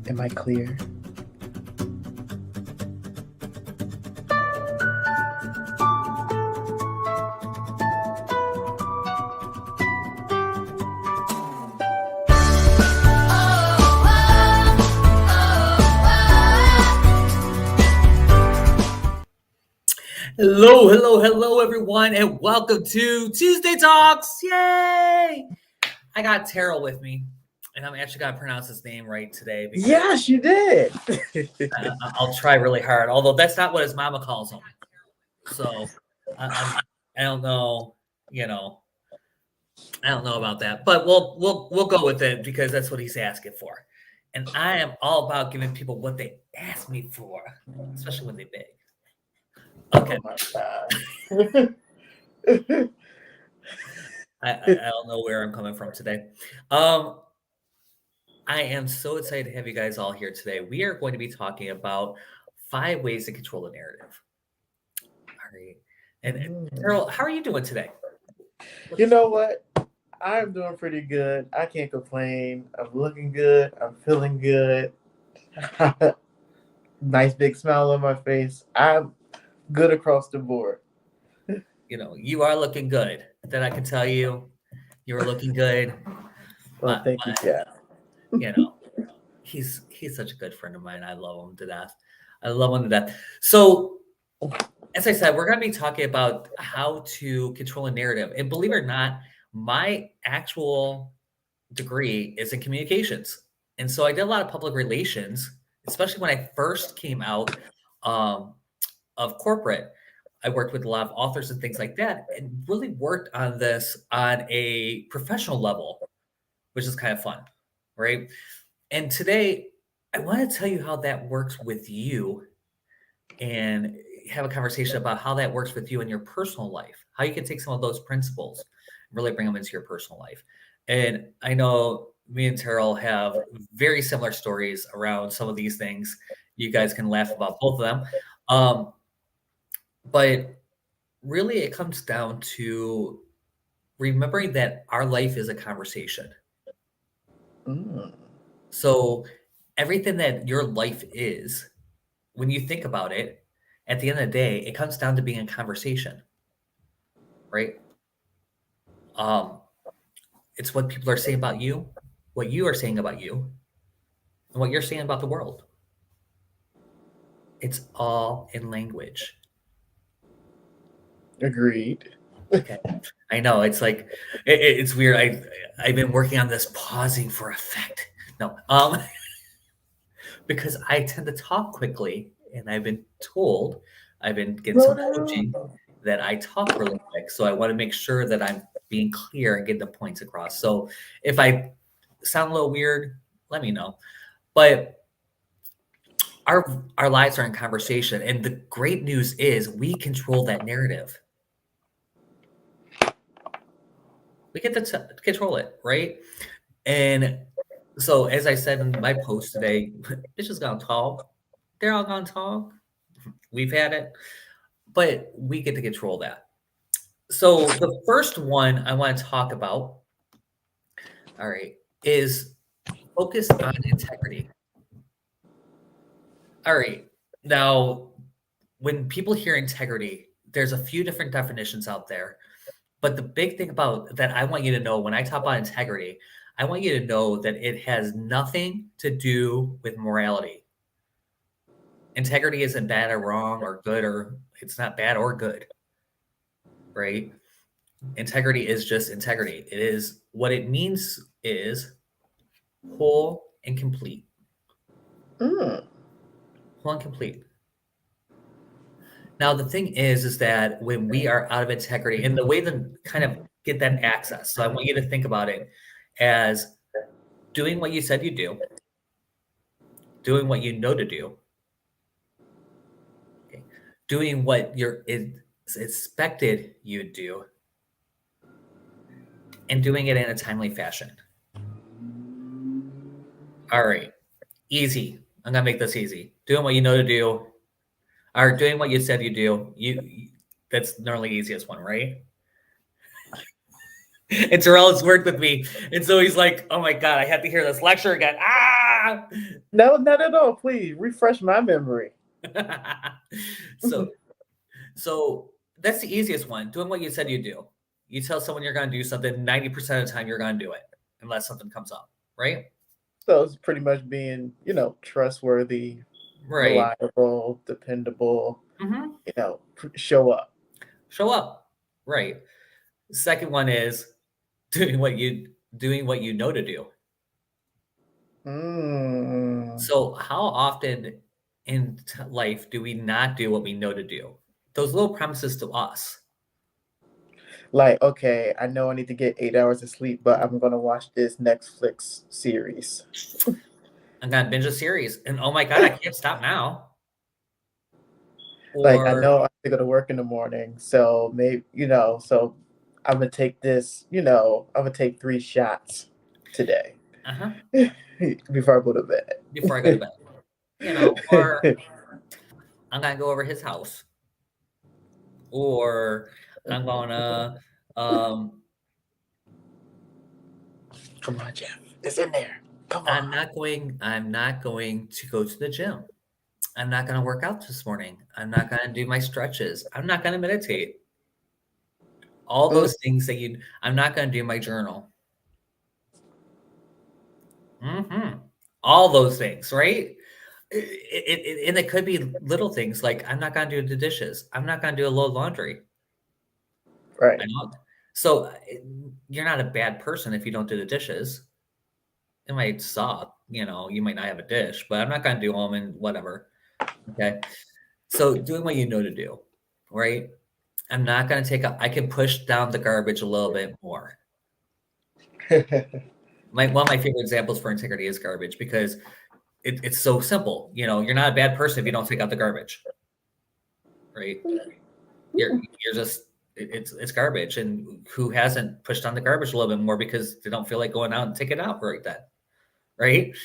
Am I clear? Hello, everyone, and welcome to Tuesday Talks. Yay! I got Terrell with me, and I'm actually going to pronounce his name right today. Because Yes, you did. I'll try really hard, although that's not what his mama calls him. So I don't know, I don't know about that, but we'll go with it because that's what he's asking for, and I am all about giving people what they ask me for, especially when they beg. Okay. Oh my God. I don't know where I'm coming from today. I am so excited to have you guys all here today. We are going to be talking about 5 ways to control the narrative. All right. And Carol, how are you doing today? You know what? I'm doing pretty good. I can't complain. I'm looking good. I'm feeling good. Nice big smile on my face. I'm good across the board. You are looking good. That I can tell you. You're looking good. Well, thank you, Jeff. He's such a good friend of mine. I love him to death. So, as I said, we're going to be talking about how to control a narrative. And believe it or not, my actual degree is in communications. And so I did a lot of public relations, especially when I first came out of corporate. I worked with a lot of authors and things like that, and really worked on this on a professional level, which is kind of fun, right? And today, I want to tell you how that works with you and have a conversation about how that works with you in your personal life, how you can take some of those principles and really bring them into your personal life. And I know me and Terrell have very similar stories around some of these things. You guys can laugh about both of them. But really, it comes down to remembering that our life is a conversation. So everything that your life is, when you think about it, at the end of the day, it comes down to being a conversation, right? It's what people are saying about you, what you are saying about you, and what you're saying about the world. It's all in language. Agreed. Okay. I know it's like it's weird. I've been working on this pausing for effect. No, because I tend to talk quickly, and I've been getting some coaching that I talk really quick. So I want to make sure that I'm being clear and getting the points across. So if I sound a little weird, let me know. But our lives are in conversation, and the great news is we control that narrative. We get to control it, right? And so, as I said in my post today, bitches gonna talk. They're all gonna talk. We've had it, but we get to control that. So the first one I want to talk about, all right, is focus on integrity. All right. Now, when people hear integrity, there's a few different definitions out there. But the big thing about that I want you to know when I talk about integrity, I want you to know that it has nothing to do with morality. Integrity isn't bad or wrong or good, or it's not bad or good, right? Integrity is just integrity. It is what it means is whole and complete. Whole and complete. Now, the thing is that when we are out of integrity, and the way to kind of get that access, so I want you to think about it as doing what you said you do, doing what you know to do, okay, doing what it's expected you do, and doing it in a timely fashion. All right, easy. I'm gonna make this easy. Doing what you know to do, or doing what you said you do. That's normally the easiest one, right? And Terrell has worked with me, and so he's like, "Oh my god, I have to hear this lecture again." No, not at all. Please refresh my memory. so so that's the easiest one. Doing what you said you do. You tell someone you're going to do something, 90% of the time you're going to do it unless something comes up, right? So it's pretty much being, trustworthy, Right. reliable, dependable, Hmm. show up. Show up. Right. Second one is doing what you know to do. Mm. So how often in life do we not do what we know to do? Those little promises to us. Like, okay, I know I need to get 8 hours of sleep, but I'm gonna watch this Netflix series. I'm gonna binge a series, and oh my god, I can't stop now. Like, I Or know I have to go to work in the morning, so maybe, so I'm gonna take this, I'm gonna take 3 shots today uh-huh, before I go to before I go to bed, or I'm gonna go over his house, or I'm gonna um Come on, Jeff. It's in there. Come on. I'm not going to go to the gym. I'm not gonna work out this morning. I'm not gonna do my stretches. I'm not gonna meditate. All Mm, those things I'm not gonna do my journal. All those things, right? And it could be little things like I'm not gonna do the dishes. I'm not gonna do a load of laundry. I right. don't. So you're not a bad person if you don't do the dishes. It might suck, you might not have a dish, but I'm not gonna do them and whatever. Okay. So doing what you know to do, right? I'm not gonna I can push down the garbage a little bit more. One of my favorite examples for integrity is garbage because it's so simple. You're not a bad person if you don't take out the garbage, right? You're just it's garbage, and who hasn't pushed on the garbage a little bit more because they don't feel like going out and take it out right then, right?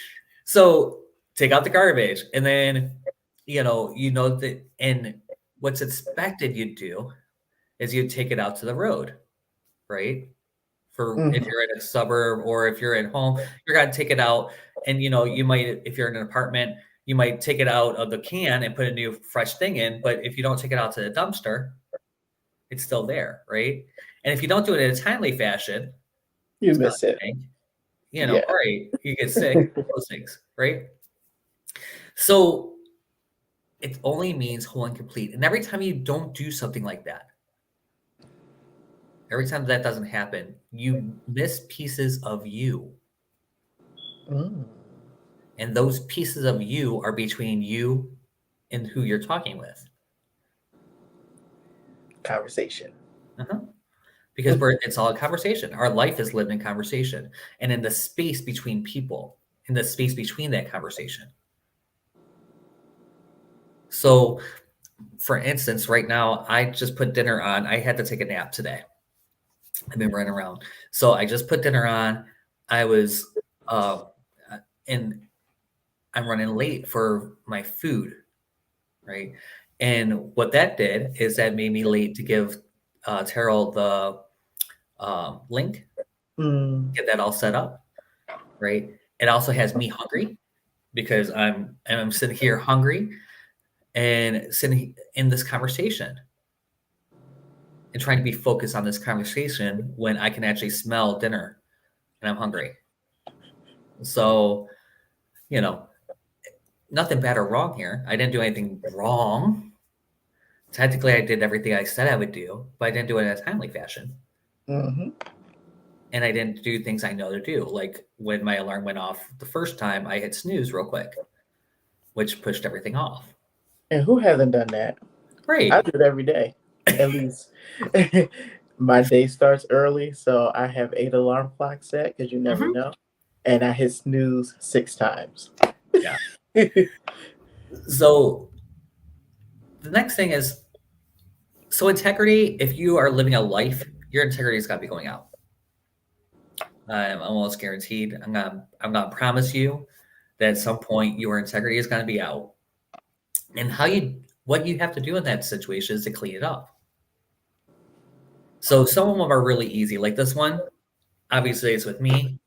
So take out the garbage, and then that, and what's expected you do is you take it out to the road, right? For if Mhm. you're in a suburb or if you're at home, you're gonna take it out, and you might, if you're in an apartment, you might take it out of the can and put a new fresh thing in. But if you don't take it out to the dumpster, it's still there, right? And if you don't do it in a timely fashion, You it's gonna miss it. stink, Yeah. right? You get sick, those things, right? So it only means whole and complete. And every time you don't do something like that, every time that doesn't happen, you miss pieces of you. Mm. And those pieces of you are between you and who you're talking with. Conversation. Uh-huh. Because it's all a conversation. Our life is lived in conversation and in the space between people, in the space between that conversation. So, for instance, right now, I just put dinner on. I had to take a nap today. I've been running around. So I just put dinner on. I was, uh, and I'm running late for my food, right? And what that did is that made me late to give Terrell the link, Mm. get that all set up, right? It also has me hungry because I'm sitting here hungry and sitting in this conversation and trying to be focused on this conversation when I can actually smell dinner and I'm hungry. So, you know, nothing bad or wrong here. I didn't do anything wrong. Technically, I did everything I said I would do, but I didn't do it in a timely fashion. Mm-hmm. And I didn't do things I know to do. Like when my alarm went off the first time, I hit snooze real quick, which pushed everything off. And who hasn't done that? I Great. do it every day, at least. My day starts early, so I have 8 alarm clocks set because you never Mhm. know. And I hit snooze 6 times. Yeah. So the next thing is, so integrity, if you are living a life, your integrity has got to be going out. I'm almost guaranteed. I'm gonna promise you that at some point your integrity is gonna be out. And what you have to do in that situation is to clean it up. So some of them are really easy. Like this one, obviously it's with me.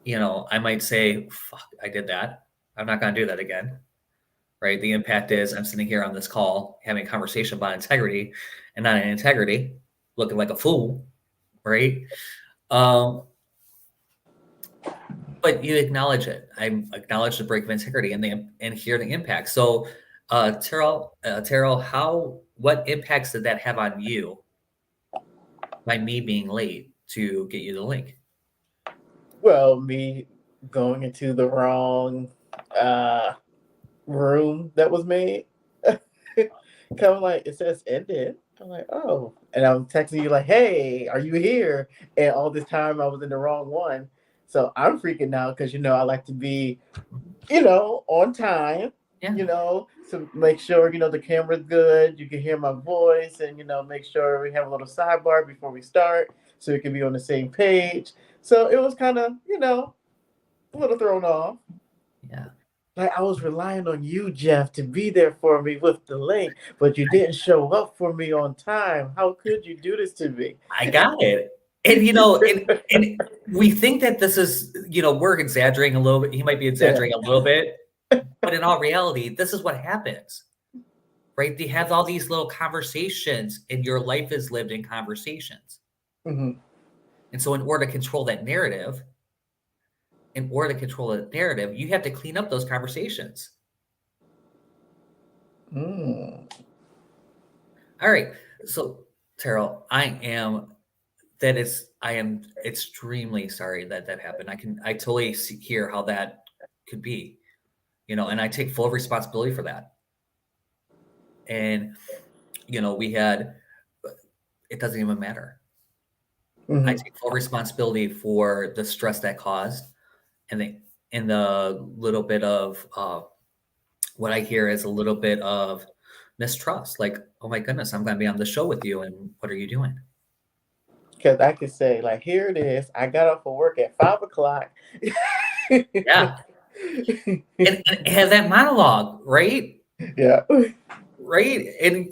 I might say, fuck, I did that. I'm not going to do that again. Right. The impact is I'm sitting here on this call having a conversation about integrity and not an integrity, looking like a fool. Right. Um, but you acknowledge it. I acknowledge the break of integrity and hear the impact. So, Terrell, what impacts did that have on you by me being late to get you the link? Well, me going into the wrong room that was made. Kind of like it says ended. I'm like, oh, and I'm texting you like, hey, are you here? And all this time I was in the wrong one, so I'm freaking out because I like to be, on time. Yeah. To make sure the camera's good, you can hear my voice, and make sure we have a little sidebar before we start, so we can be on the same page. So it was kind of, a little thrown off. Yeah. Like I was relying on you, Jeff, to be there for me with the link, but you didn't show up for me on time. How could you do this to me? I got it. And we think that this is, we're exaggerating a little bit. He might be exaggerating a little bit, but in all reality, this is what happens, right? They have all these little conversations, and your life is lived in conversations. Mm-hmm. And so, in order to control that narrative, you have to clean up those conversations. Mm. All right. So, Terrell, I am extremely sorry that happened. I totally hear how that could be, and I take full responsibility for that. And, it doesn't even matter. Mm-hmm. I take full responsibility for the stress that caused and the little bit of, what I hear is a little bit of mistrust. Like, oh my goodness, I'm going to be on the show with you. And what are you doing? Because I could say, like, here it is. I got off of work at 5 o'clock. Yeah. And have that monologue, right? Yeah. Right. And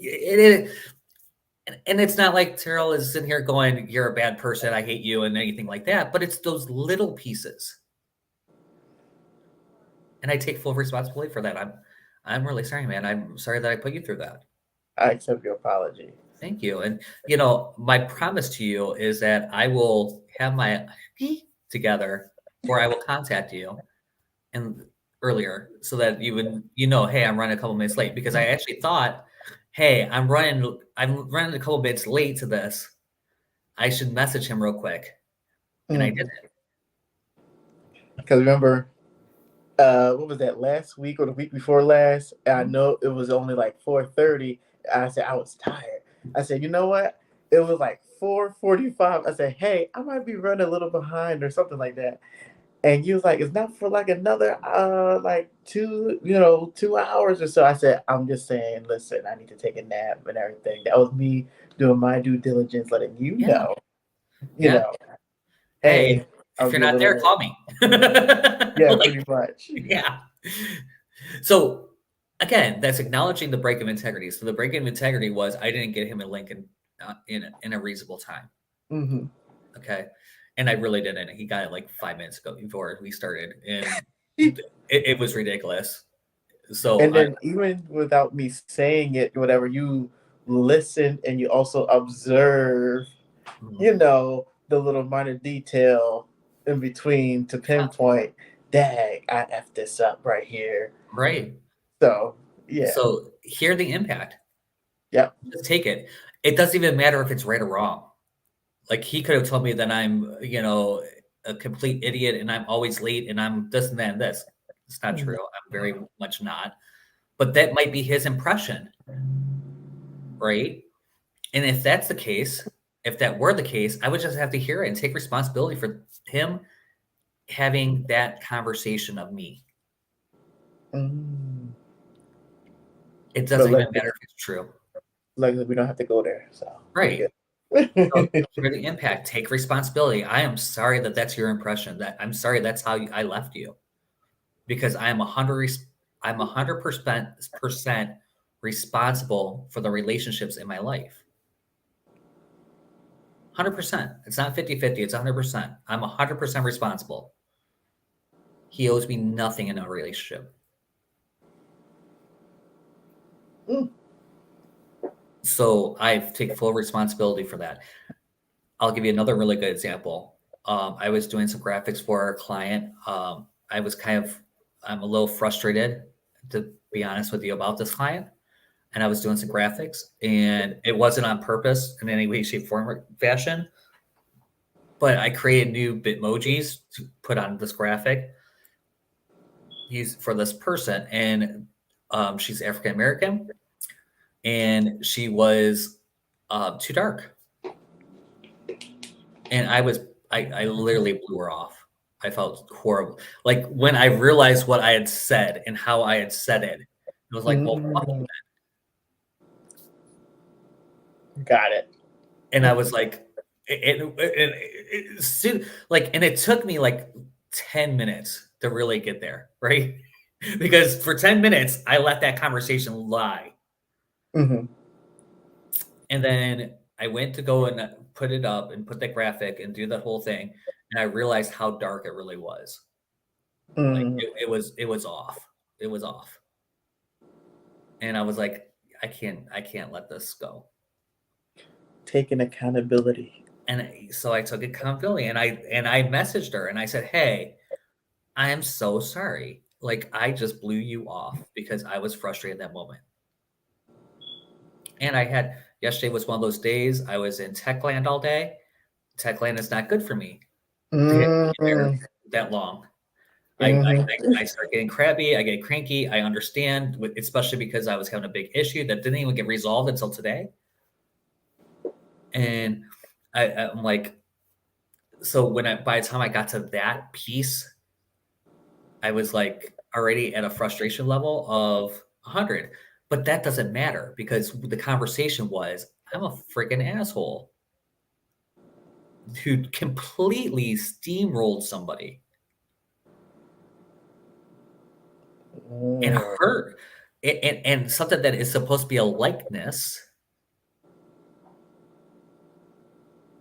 it's not like Terrell is sitting here going, you're a bad person, I hate you, and anything like that. But it's those little pieces. And I take full responsibility for that. I'm really sorry, man. I'm sorry that I put you through that. I accept your apology. Thank you. And my promise to you is that I will have my together, or I will contact you and earlier so that you would hey, I'm running a couple minutes late, because I actually thought, hey, I'm running a couple minutes late to this. I should message him real quick. And I didn't. Because remember, what was that, last week or the week before last? And I know it was only like 4:30. I said I was tired. I said, you know what? It was like 4:45. I said, hey, I might be running a little behind or something like that. And you was like, it's not for like another like 2 hours or so. I said, I'm just saying, listen, I need to take a nap and everything. That was me doing my due diligence, letting you know, Hey, hey, if I'll you're be a not little there, late. call me. Yeah, pretty much. Yeah. So again, that's acknowledging the break of integrity. So the break of integrity was I didn't get him a link in a reasonable time. Mm-hmm. Okay. And I really didn't. He got it like 5 minutes ago before we started, and it was ridiculous. So And then even without me saying it, whatever, you listen and you also observe, the little minor detail in between to pinpoint, dang, I effed this up right here. right. So, yeah. So hear the impact. Yep. Just take it. It doesn't even matter if it's right or wrong. Like, he could have told me that I'm, a complete idiot and I'm always late and I'm this and that and this. It's not true. I'm very much not. But that might be his impression, right? And if that's the case, if that were the case, I would just have to hear it and take responsibility for him having that conversation of me. Mm. It doesn't even matter if it's true. Luckily, we don't have to go there. So, right. So for the impact, take responsibility. I am sorry that that's your impression. I'm sorry that's how I left you, because I'm 100% responsible for the relationships in my life. 100%. It's not 50-50. It's 100%. I'm 100% responsible. He owes me nothing in our relationship. Mm. So I take full responsibility for that. I'll give you another really good example. I was doing some graphics for a client. I'm a little frustrated, to be honest with you, about this client. And I was doing some graphics, and it wasn't on purpose in any way, shape, form, or fashion. But I created new Bitmojis to put on this graphic for this person, and she's African American, and she was too dark, and I literally blew her off. I felt horrible. Like when I realized what I had said and how I had said it, it was like, well, fuck you. Got it. And I was like, and it took me like 10 minutes to really get there, right? Because for 10 minutes, I let that conversation lie. Mm-hmm. And then I went to go and put it up and put that graphic and do that whole thing. And I realized how dark it really was. Like it was off. It was off. And I was like, I can't let this go. Taking accountability. And so I took accountability, and I messaged her and I said, hey, I am so sorry. Like I just blew you off because I was frustrated at that moment. And yesterday was one of those days I was in Techland all day. Techland is not good for me to be there that long. I start getting crabby. I get cranky. I understand, especially because I was having a big issue that didn't even get resolved until today. And I'm like, so by the time I got to that piece, I was like already at a frustration level of 100. But that doesn't matter because the conversation was, I'm a freaking asshole who completely steamrolled somebody and hurt. And something that is supposed to be a likeness,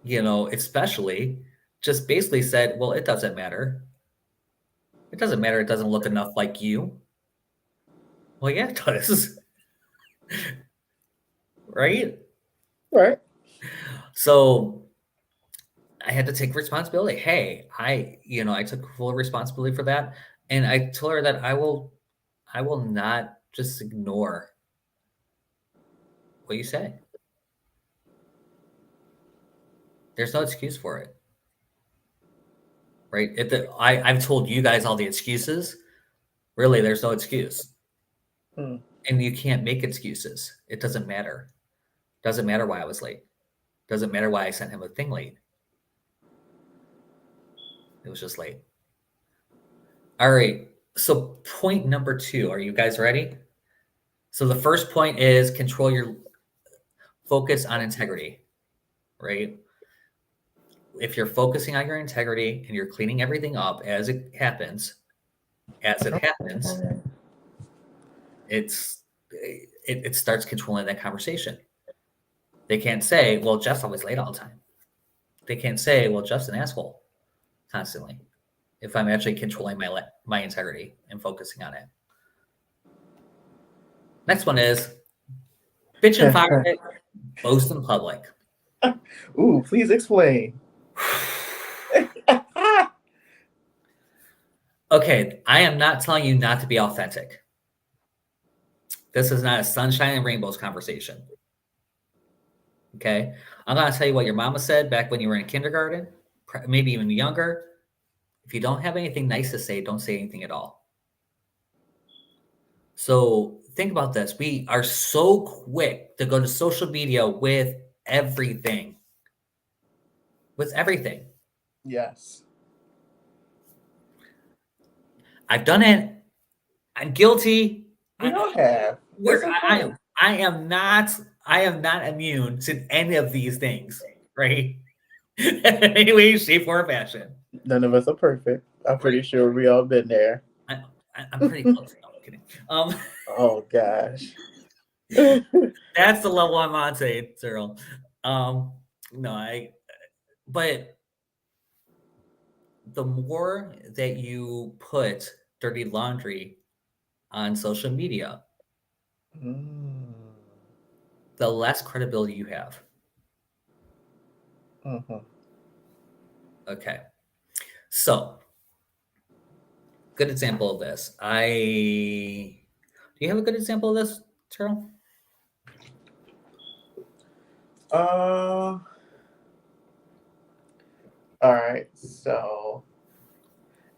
especially just basically said, well, it doesn't matter. It doesn't matter. It doesn't look enough like you. Well, yeah, it does. Right? Right. So I had to take responsibility. Hey, I took full responsibility for that. And I told her that I will not just ignore what you say. There's no excuse for it. Right? I've told you guys all the excuses. Really, there's no excuse. And you can't make excuses. It doesn't matter. Doesn't matter why I was late. Doesn't matter why I sent him a thing late. It was just late. All right. So point number 2, are you guys ready? So the first point is control your focus on integrity, right? If you're focusing on your integrity and you're cleaning everything up as it happens, it starts controlling that conversation. They can't say, well, Jeff's always late all the time. They can't say, well, Jeff's an asshole constantly. If I'm actually controlling my integrity and focusing on it. Next one is bitch in private, boast in public. Ooh, please explain. Okay, I am not telling you not to be authentic. This is not a sunshine and rainbows conversation. Okay, I'm going to tell you what your mama said back when you were in kindergarten, maybe even younger. If you don't have anything nice to say, don't say anything at all. So think about this. We are so quick to go to social media with everything. Yes. I've done it. I'm guilty. We all have. I am not immune to any of these things, right? In any way, shape, or fashion. None of us are perfect. I'm pretty sure we all been there. I'm pretty close. No, I'm kidding. Oh gosh. That's the level I'm on today, Cyril. But the more that you put dirty laundry on social media, Mm. the less credibility you have. Mm-hmm. Okay. So, good example of this. Do you have a good example of this, Terrell? Uh, all right. So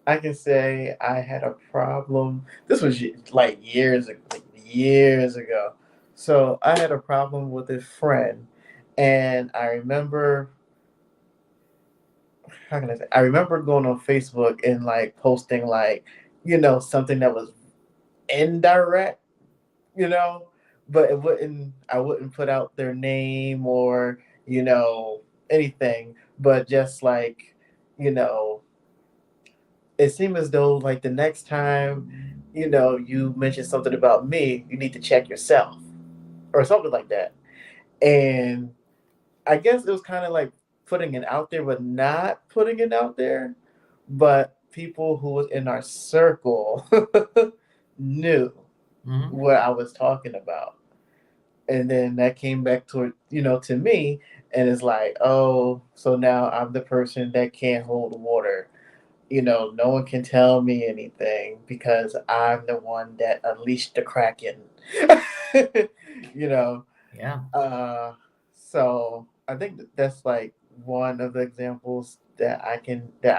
I can say I had a problem. This was like years ago. So I had a problem with a friend, and I remember, how can I say? I remember going on Facebook and like posting like, something that was indirect, you know, but I wouldn't put out their name or, anything, but just like, you know, it seemed as though like the next time, you mention something about me, you need to check yourself or something like that. And I guess it was kind of like putting it out there, but not putting it out there. But people who was in our circle knew Mm-hmm. what I was talking about. And then that came back to me, and it's like, oh, so now I'm the person that can't hold water. No one can tell me anything because I'm the one that unleashed the Kraken. you know, Yeah. uh, so I think that's like one of the examples that I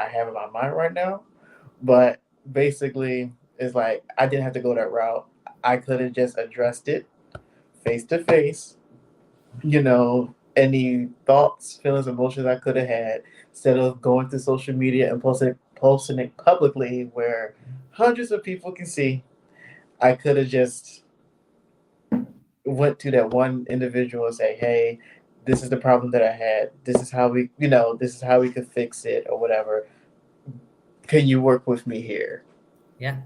have in my mind right now. But basically, it's like I didn't have to go that route. I could have just addressed it face to face. Any thoughts, feelings, emotions I could have had instead of going through social media and posting it publicly where hundreds of people can see. I could have just went to that one individual and say, "Hey, this is the problem that I had. This is how we could fix it or whatever. Can you work with me here?" Yeah.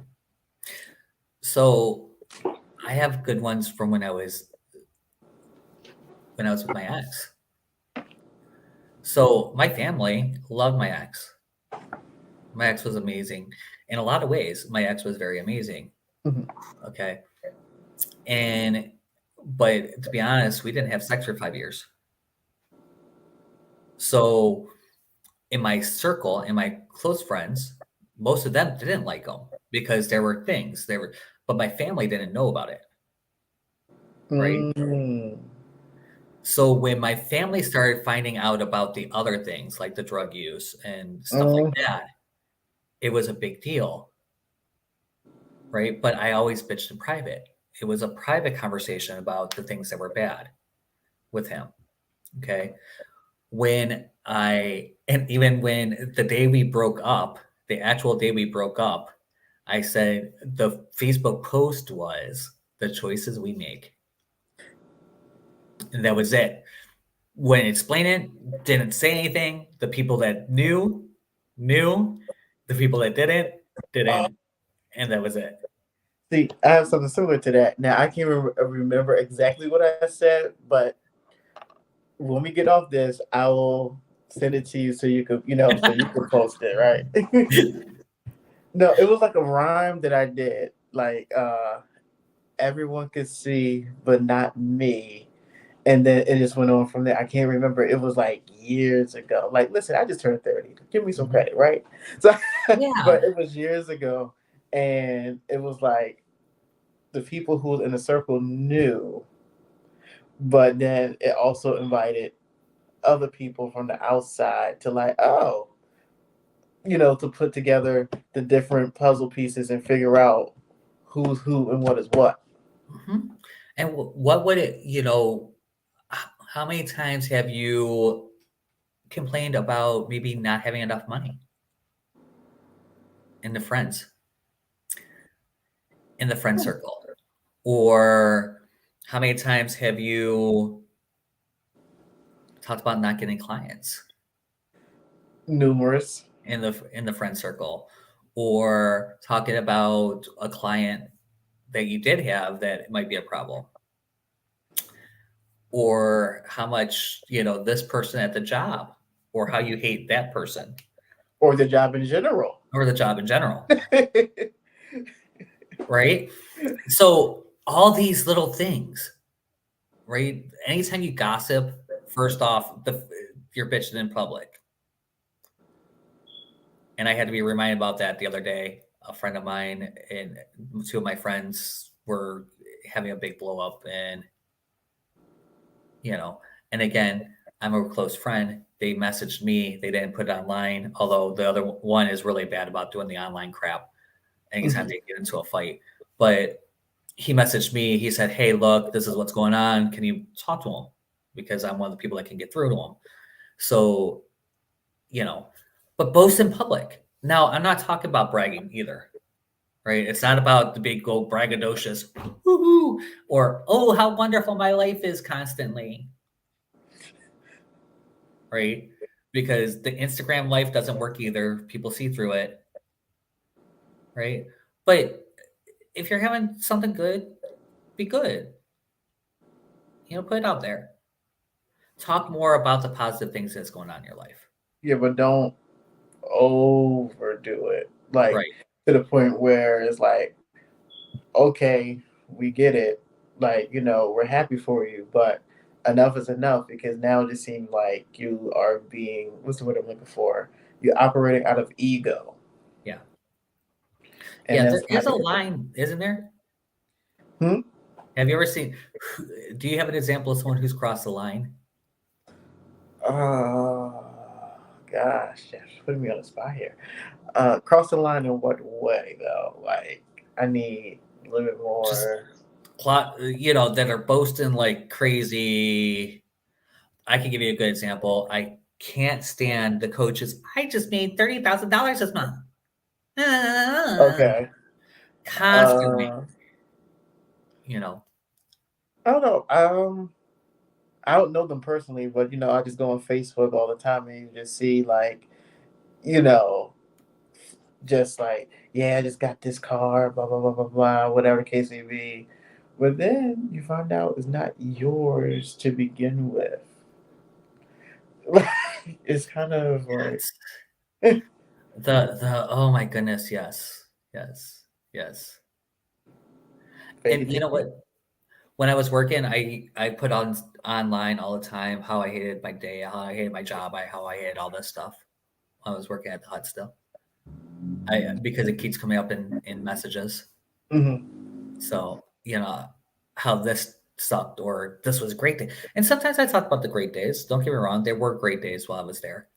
So I have good ones from when I was with my ex. So my family loved my ex. My ex was amazing. In a lot of ways, my ex was very amazing. Mhm. Okay. And but to be honest, we didn't have sex for 5 years. So in my circle, in my close friends, most of them didn't like him because there were things. But my family didn't know about it, right? Mm. So when my family started finding out about the other things, like the drug use and stuff like Mm. that, it was a big deal, right? But I always bitched in private. It was a private conversation about the things that were bad with him. Okay. And even when the day we broke up, the actual day we broke up, I said the Facebook post was the choices we make. And that was it. Wouldn't explain it, didn't say anything. The people that knew. The people that didn't. And that was it. See, I have something similar to that. Now I can't remember exactly what I said, but when we get off this, I will send it to you so you could post it, right? No, it was like a rhyme that I did. Like everyone could see, but not me. And then it just went on from there. I can't remember. It was like years ago. Like, listen, I just turned 30. Give me some Mhm. credit, right? So, but Yeah. it was years ago, and it was like the people who was in the circle knew, but then it also invited other people from the outside to like, oh, to put together the different puzzle pieces and figure out who's who and what is what. Mhm. And what would it, how many times have you complained about maybe not having enough money in the friends, in the friend circle? Or how many times have you talked about not getting clients Numerous. in the friend circle? Or talking about a client that you did have that might be a problem? Or how much, this person at the job, or how you hate that person, or the job in general. or the job in general, right? So all these little things, right? Anytime you gossip, first off, you're bitching in public. And I had to be reminded about that the other day. A friend of mine and two of my friends were having a big blow up, and and again, I'm a close friend. They messaged me. They didn't put it online, although the other one is really bad about doing the online crap anytime they get into a fight. But he messaged me. He said, "Hey, look, this is what's going on. Can you talk to him? Because I'm one of the people that can get through to him." So, but boast in public. Now, I'm not talking about bragging either, right? It's not about the big gold braggadocious, woohoo, or, oh, how wonderful my life is constantly, right? Because the Instagram life doesn't work either. People see through it, right? But if you're having something good, be good. Put it out there. Talk more about the positive things that's going on in your life. Yeah, but don't overdo it. Like, Right. to the point where it's like, okay, we get it. Like, we're happy for you, but enough is enough, because now it just seems like you are being, what's the word I'm looking for? You're operating out of ego. Yeah. And Yeah, there that's is not a it. line, isn't there? Hmm? Have you ever seen do you have an example of someone who's crossed the line? Oh, gosh, you're putting me on the spot here. Cross the line in what way, though? Like, I need a little bit Just more. plot, that are boasting like crazy. I can give you a good example. I can't stand the coaches. I just made $30,000 this month. Okay. Constantly, Uh, you know. I don't know. I don't know them personally, but I just go on Facebook all the time and you just see like, you know, just like, yeah, I just got this car, blah blah blah blah blah, whatever the case may be. But then you find out it's not yours to begin with. It's kind of like That's the oh my goodness, yes. Yes. Yes. fake And it you till know you what? When I was working, I put on online all the time how I hated my day, how I hated my job, how I hated all this stuff. I was working at the hut still. Because it keeps coming up in messages. mm-hmm. So, how this sucked or this was a great day. And sometimes I talk about the great days. Don't get me wrong, there were great days while I was there,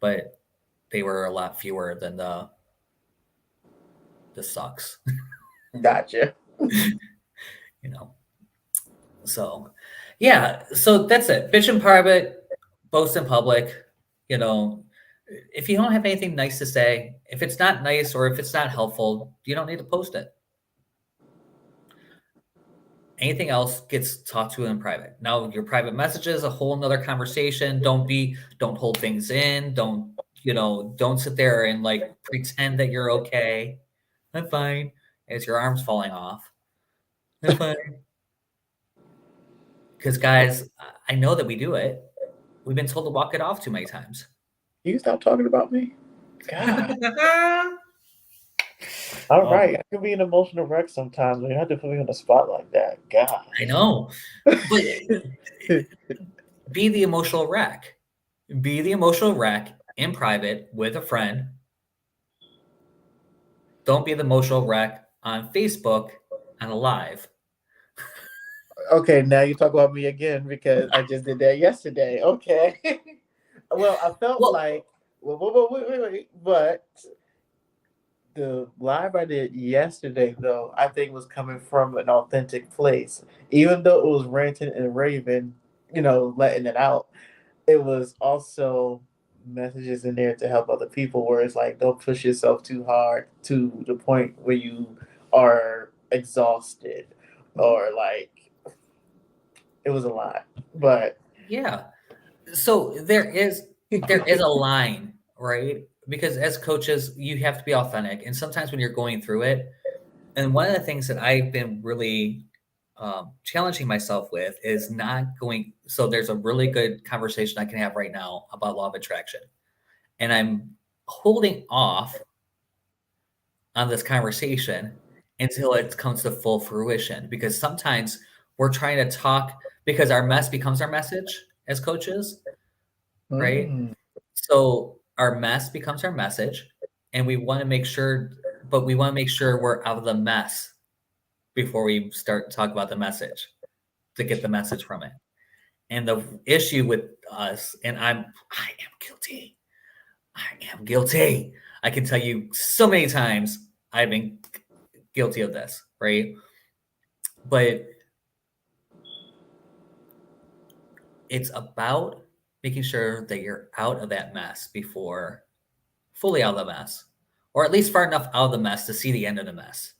but they were a lot fewer than the sucks, Gotcha. you know. So, yeah, so that's it. Bitch in private, boast in public, you know. If you don't have anything nice to say, if it's not nice or if it's not helpful, you don't need to post it. Anything else gets talked to in private. Now, your private messages, a whole nother conversation. Don't hold things in. Don't sit there and like pretend that you're okay. I'm fine. As your arm's falling off. I'm fine. Because guys, I know that we do it. We've been told to walk it off too many times. You stop talking about me? God. All Oh, right. I can be an emotional wreck sometimes, but you have to put me on the spot like that. I Gosh. know. But be the emotional wreck. Be the emotional wreck in private with a friend. Don't be the emotional wreck on Facebook on a live. Okay, now you talk about me again because I just did that yesterday. Okay. Well, I felt Well, like, wait, but the live I did yesterday, though, I think was coming from an authentic place. Even though it was ranting and raving, letting it out, it was also messages in there to help other people where it's like, don't push yourself too hard to the point where you are exhausted, or like, it was a lot. But yeah. So there is a line, right? Because as coaches, you have to be authentic, and sometimes when you're going through it, and one of the things that I've been really challenging myself with is not going. So there's a really good conversation I can have right now about law of attraction, and I'm holding off on this conversation until it comes to full fruition, because sometimes we're trying to talk because our mess becomes our message as coaches, right? Mm. So our mess becomes our message, and we want to make sure, but we want to make sure we're out of the mess before we start to talk about the message to get the message from it. And the issue with us, and I am guilty. I am guilty. I can tell you so many times I've been guilty of this, right? But it's about making sure that you're out of that mess before fully out of the mess, or at least far enough out of the mess to see the end of the mess.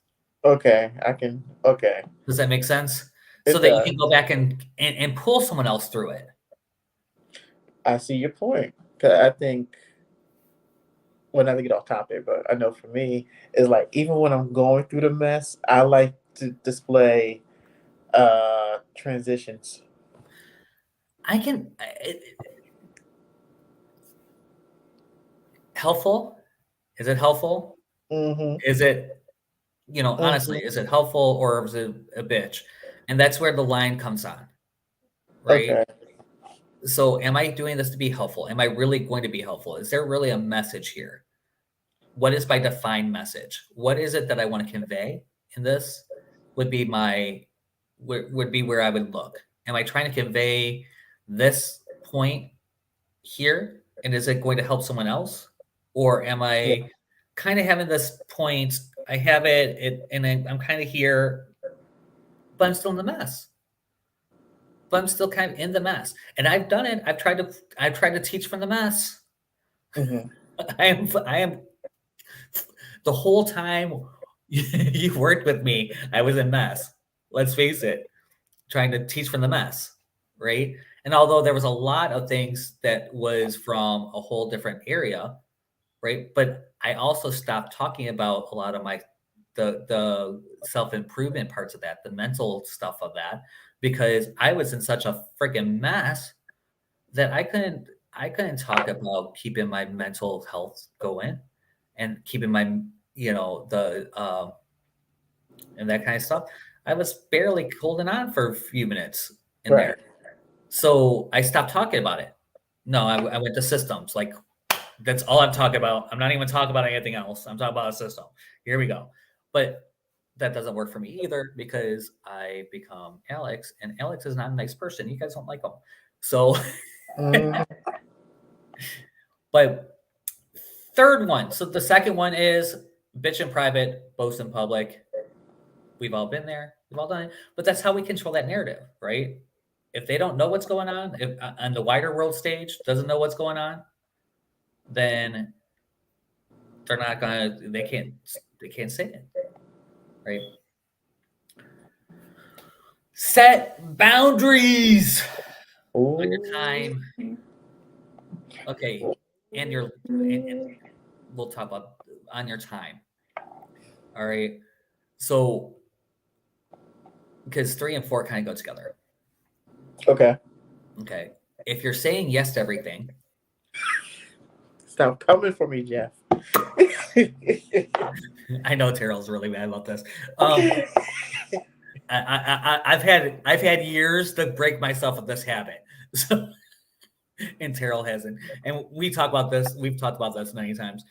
Okay, I can. Okay, Does that make sense? So it that you does. can go back and pull someone else through it. I see your point. 'Cause I think, well, not to get off topic, but I know for me, it's like even when I'm going through the mess, I like to display transitions. I can helpful. Is it helpful? Mm-hmm. Is it, honestly, Mm-hmm. is it helpful or is it a bitch? And that's where the line comes on, right? Okay. So am I doing this to be helpful? Am I really going to be helpful? Is there really a message here? What is my defined message? What is it that I want to convey in this? Would be where I would look. Am I trying to convey this point here? And is it going to help someone else? Or am Yeah. I kind of having this point? I have and I'm kind of here, but I'm still in the mess. But I'm still kind of in the mess. And I've done it. I've tried to teach from the mess. Mm-hmm. I am the whole time you worked with me, I was a mess. Let's face it, trying to teach from the mess, right? And although there was a lot of things that was from a whole different area, right? But I also stopped talking about a lot of the self-improvement parts of that, the mental stuff of that, because I was in such a freaking mess that I couldn't talk about keeping my mental health going and keeping my the and that kind of stuff. I was barely holding on for a few minutes in there. Right. So I stopped talking about it. No, I went to systems. Like that's all I'm talking about. I'm not even talking about anything else. I'm talking about a system. Here we go. But that doesn't work for me either because I become Alex, and Alex is not a nice person. You guys don't like him. So, Mm-hmm. but third one. So the second one is bitch in private, boast in public. We've all been there. We've all done it. But that's how we control that narrative, right? If they don't know what's going on, if on the wider world stage doesn't know what's going on, then they're not gonna. They can't say it, right? Set boundaries on your Ooh. time. Okay, and we'll talk about on your time. All right. So because 3 and 4 kind of go together. Okay. Okay. If you're saying yes to everything, Stop coming for me, Jeff. I know Terrell's really mad about this. I've had years to break myself of this habit. So, and Terrell hasn't. And we talk about this. We've talked about this many times.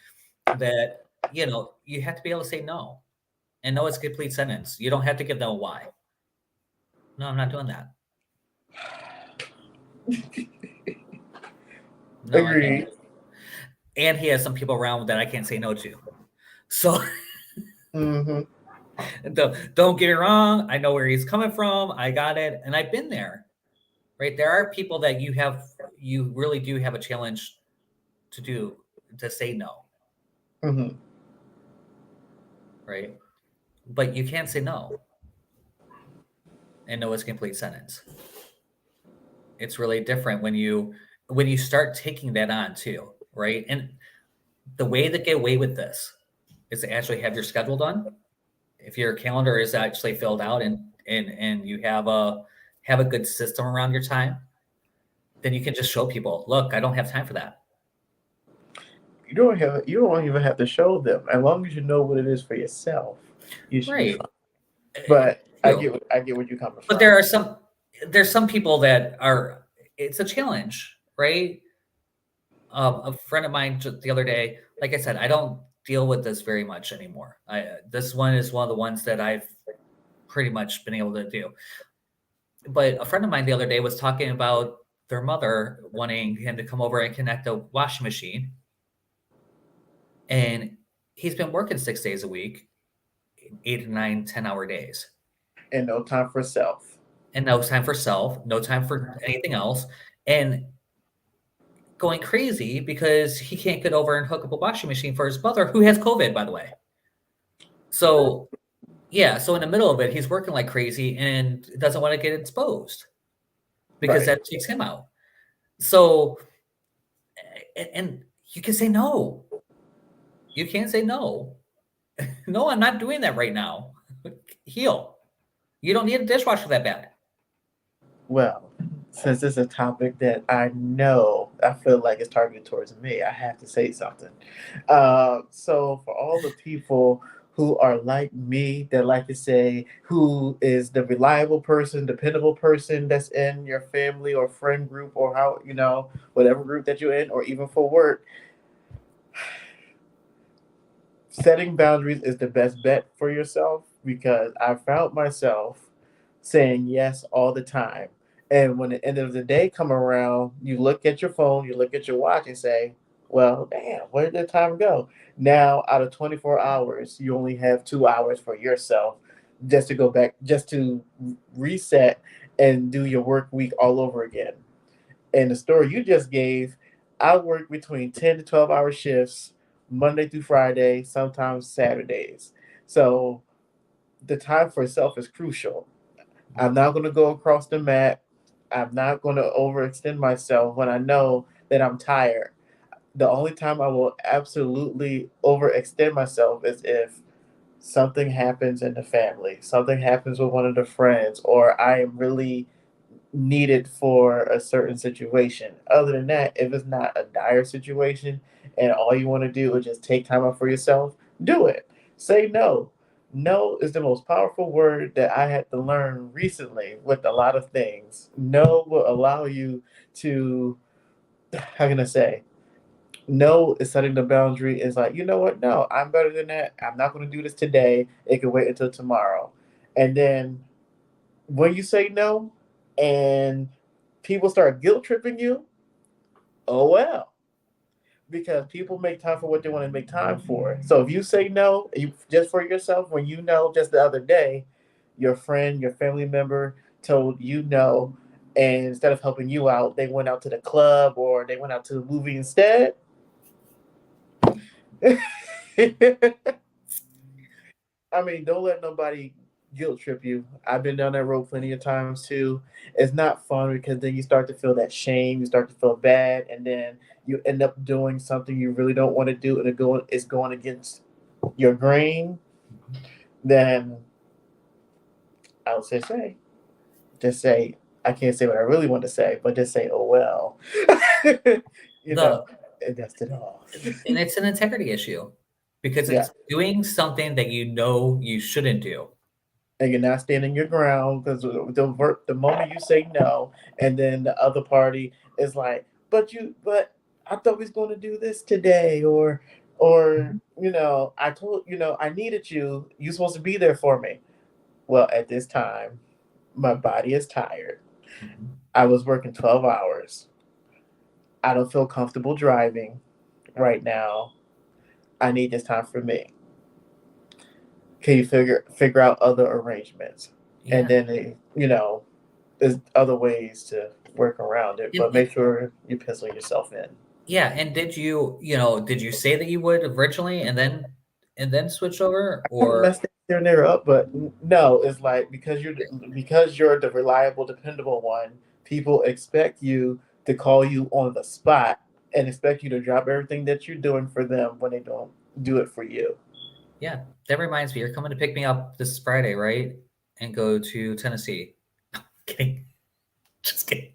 That you have to be able to say no, and no is a complete sentence. You don't have to give them a why. No, I'm not doing that. No, I can't. Agreed. And he has some people around that I can't say no to. So Mm-hmm. don't get me wrong. I know where he's coming from. I got it, and I've been there. Right, there are people that you really do have a challenge to say no. Mm-hmm. Right, but you can't say no, and no is a complete sentence. It's really different when you start taking that on too, right? And the way to get away with this is to actually have your schedule done. If your calendar is actually filled out and you have a good system around your time, then you can just show people, look, I don't have time for that. you don't even have to show them. As long as you know what it is for yourself, you should be Right. fine. But True. I get what you're coming But from. there's some people that are, it's a challenge, right? A friend of mine just the other day, like I said, I don't deal with this very much anymore. This one is one of the ones that I've pretty much been able to do. But a friend of mine the other day was talking about their mother wanting him to come over and connect a washing machine. And he's been working 6 days a week, 8 to 9, 10 hour days. And no time for self. And no time for self, no time for anything else. And going crazy because he can't get over and hook up a washing machine for his mother, who has COVID, by the way. So, yeah, so in the middle of it, he's working like crazy and doesn't want to get exposed because Right. that takes him out. So, and you can say no. You can't say no. No, I'm not doing that right now. Heal. You don't need a dishwasher that bad. Well, since it's a topic that I know I feel like is targeted towards me, I have to say something. So for all the people who are like me that like to say who is the reliable person, dependable person that's in your family or friend group or how whatever group that you're in or even for work, setting boundaries is the best bet for yourself because I found myself saying yes all the time. And when the end of the day come around, you look at your phone, you look at your watch and say, well, damn, where did the time go? Now, out of 24 hours, you only have 2 hours for yourself just to go back, just to reset and do your work week all over again. And the story you just gave, I work between 10 to 12 hour shifts Monday through Friday, sometimes Saturdays. So the time for self is crucial. I'm not going to go across the mat. I'm not going to overextend myself when I know that I'm tired. The only time I will absolutely overextend myself is if something happens in the family, something happens with one of the friends, or I am really needed for a certain situation. Other than that, if it's not a dire situation and all you want to do is just take time out for yourself, do it. Say no. No is the most powerful word that I had to learn recently with a lot of things. No will allow you to, how can I say, no is setting the boundary is like, you know what? No, I'm better than that. I'm not going to do this today. It can wait until tomorrow. And then when you say no and people start guilt tripping you, oh well, because people make time for what they want to make time for. So if you say no, you just for yourself, when you know, just the other day, your friend, your family member told you no, and instead of helping you out, they went out to the club or they went out to the movie instead. I mean, don't let nobody guilt trip you. I've been down that road plenty of times too. It's not fun because then you start to feel that shame, you start to feel bad, and then you end up doing something you really don't want to do, and it's going against your grain. Then I would just say, I can't say what I really want to say, but just say, oh well, you The know, and dust it off. and it's an integrity issue because Yeah. it's doing something that you know you shouldn't do. And you're not standing your ground because the moment you say no, and then the other party is like, but I thought we was going to do this today, or I told I needed you. You supposed to be there for me. Well, at this time, my body is tired. Mhm. I was working 12 hours. I don't feel comfortable driving right now. I need this time for me. Can you figure out other arrangements? And Yeah. then there's other ways to work around it, but And make sure you pencil yourself in. yeah, and did you say that you would originally and then switch over I haven't or messed there and there up, but no, it's like because you're the reliable, dependable one. People expect you to call you on the spot and expect you to drop everything that you're doing for them when they don't do it for you. yeah, that reminds me, you're coming to pick me up this Friday, right? And go to Tennessee. Kidding. Just kidding.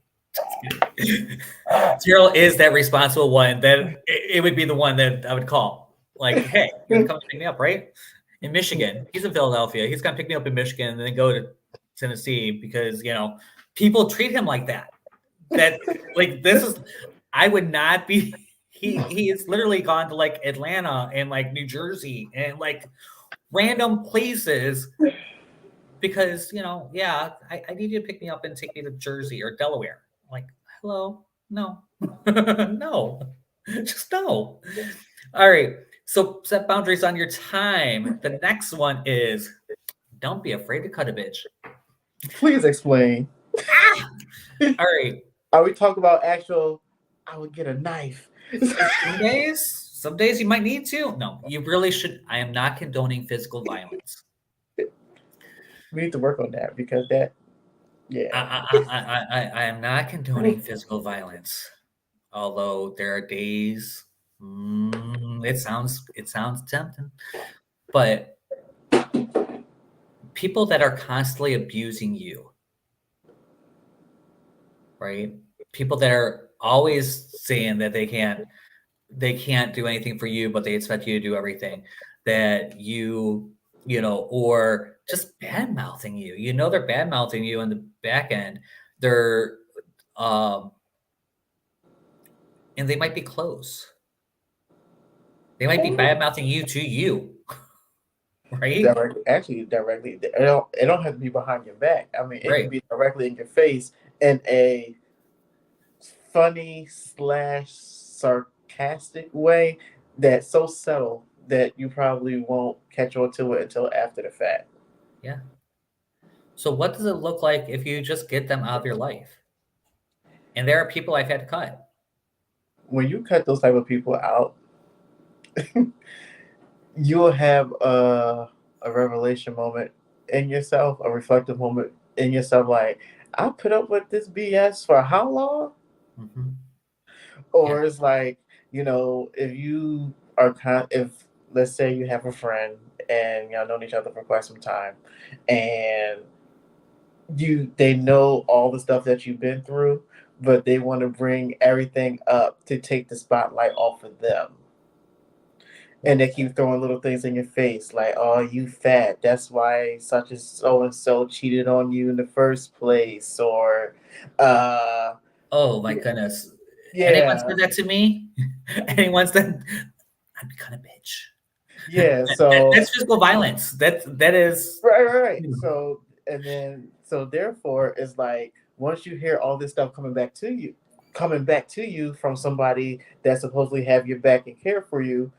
Terrell is that responsible one. That it would be the one that I would call. Like, hey, you're gonna come pick me up, right? In Michigan. He's in Philadelphia. He's gonna pick me up in Michigan and then go to Tennessee because people treat him like that. That like this is I would not be he is literally gone to like Atlanta and like New Jersey and like random places because I need you to pick me up and take me to Jersey or Delaware. Like, hello, no, no, just no. All right, so set boundaries on your time. The next one is don't be afraid to cut a bitch. Please explain. All right. Are we talking about actual? I would get a knife. Some days you might need to. No, you really should. I am not condoning physical violence. We need to work on that because that, yeah. I am not condoning physical violence. Although there are days, it sounds tempting, but people that are constantly abusing you, right? People that are always saying that they can't do anything for you, but they expect you to do everything. That or just bad mouthing you. They're bad mouthing you in the back end. They're and they might be close. They might be bad mouthing you to you, right? Directly. It don't have to be behind your back. I mean, it Right. can be directly in your face in a funny / sarcastic way that's so subtle that you probably won't catch on to it until after the fact. Yeah. So what does it look like if you just get them out of your life? And there are people I've had to cut. When you cut those type of people out, you'll have a revelation moment in yourself, a reflective moment in yourself, like, I put up with this BS for how long? Mm-hmm. Yeah. Or it's like, if you are if let's say you have a friend and y'all known each other for quite some time, and they know all the stuff that you've been through, but they want to bring everything up to take the spotlight off of them. And they keep throwing little things in your face like, oh, you fat. That's why such and so cheated on you in the first place. Or, Oh my goodness. Anyone yeah. said that to me? Anyone said I'd be kind of bitch. Yeah. So, That's physical violence. That is right. So therefore, it's like, once you hear all this stuff coming back to you from somebody that supposedly have your back and care for you,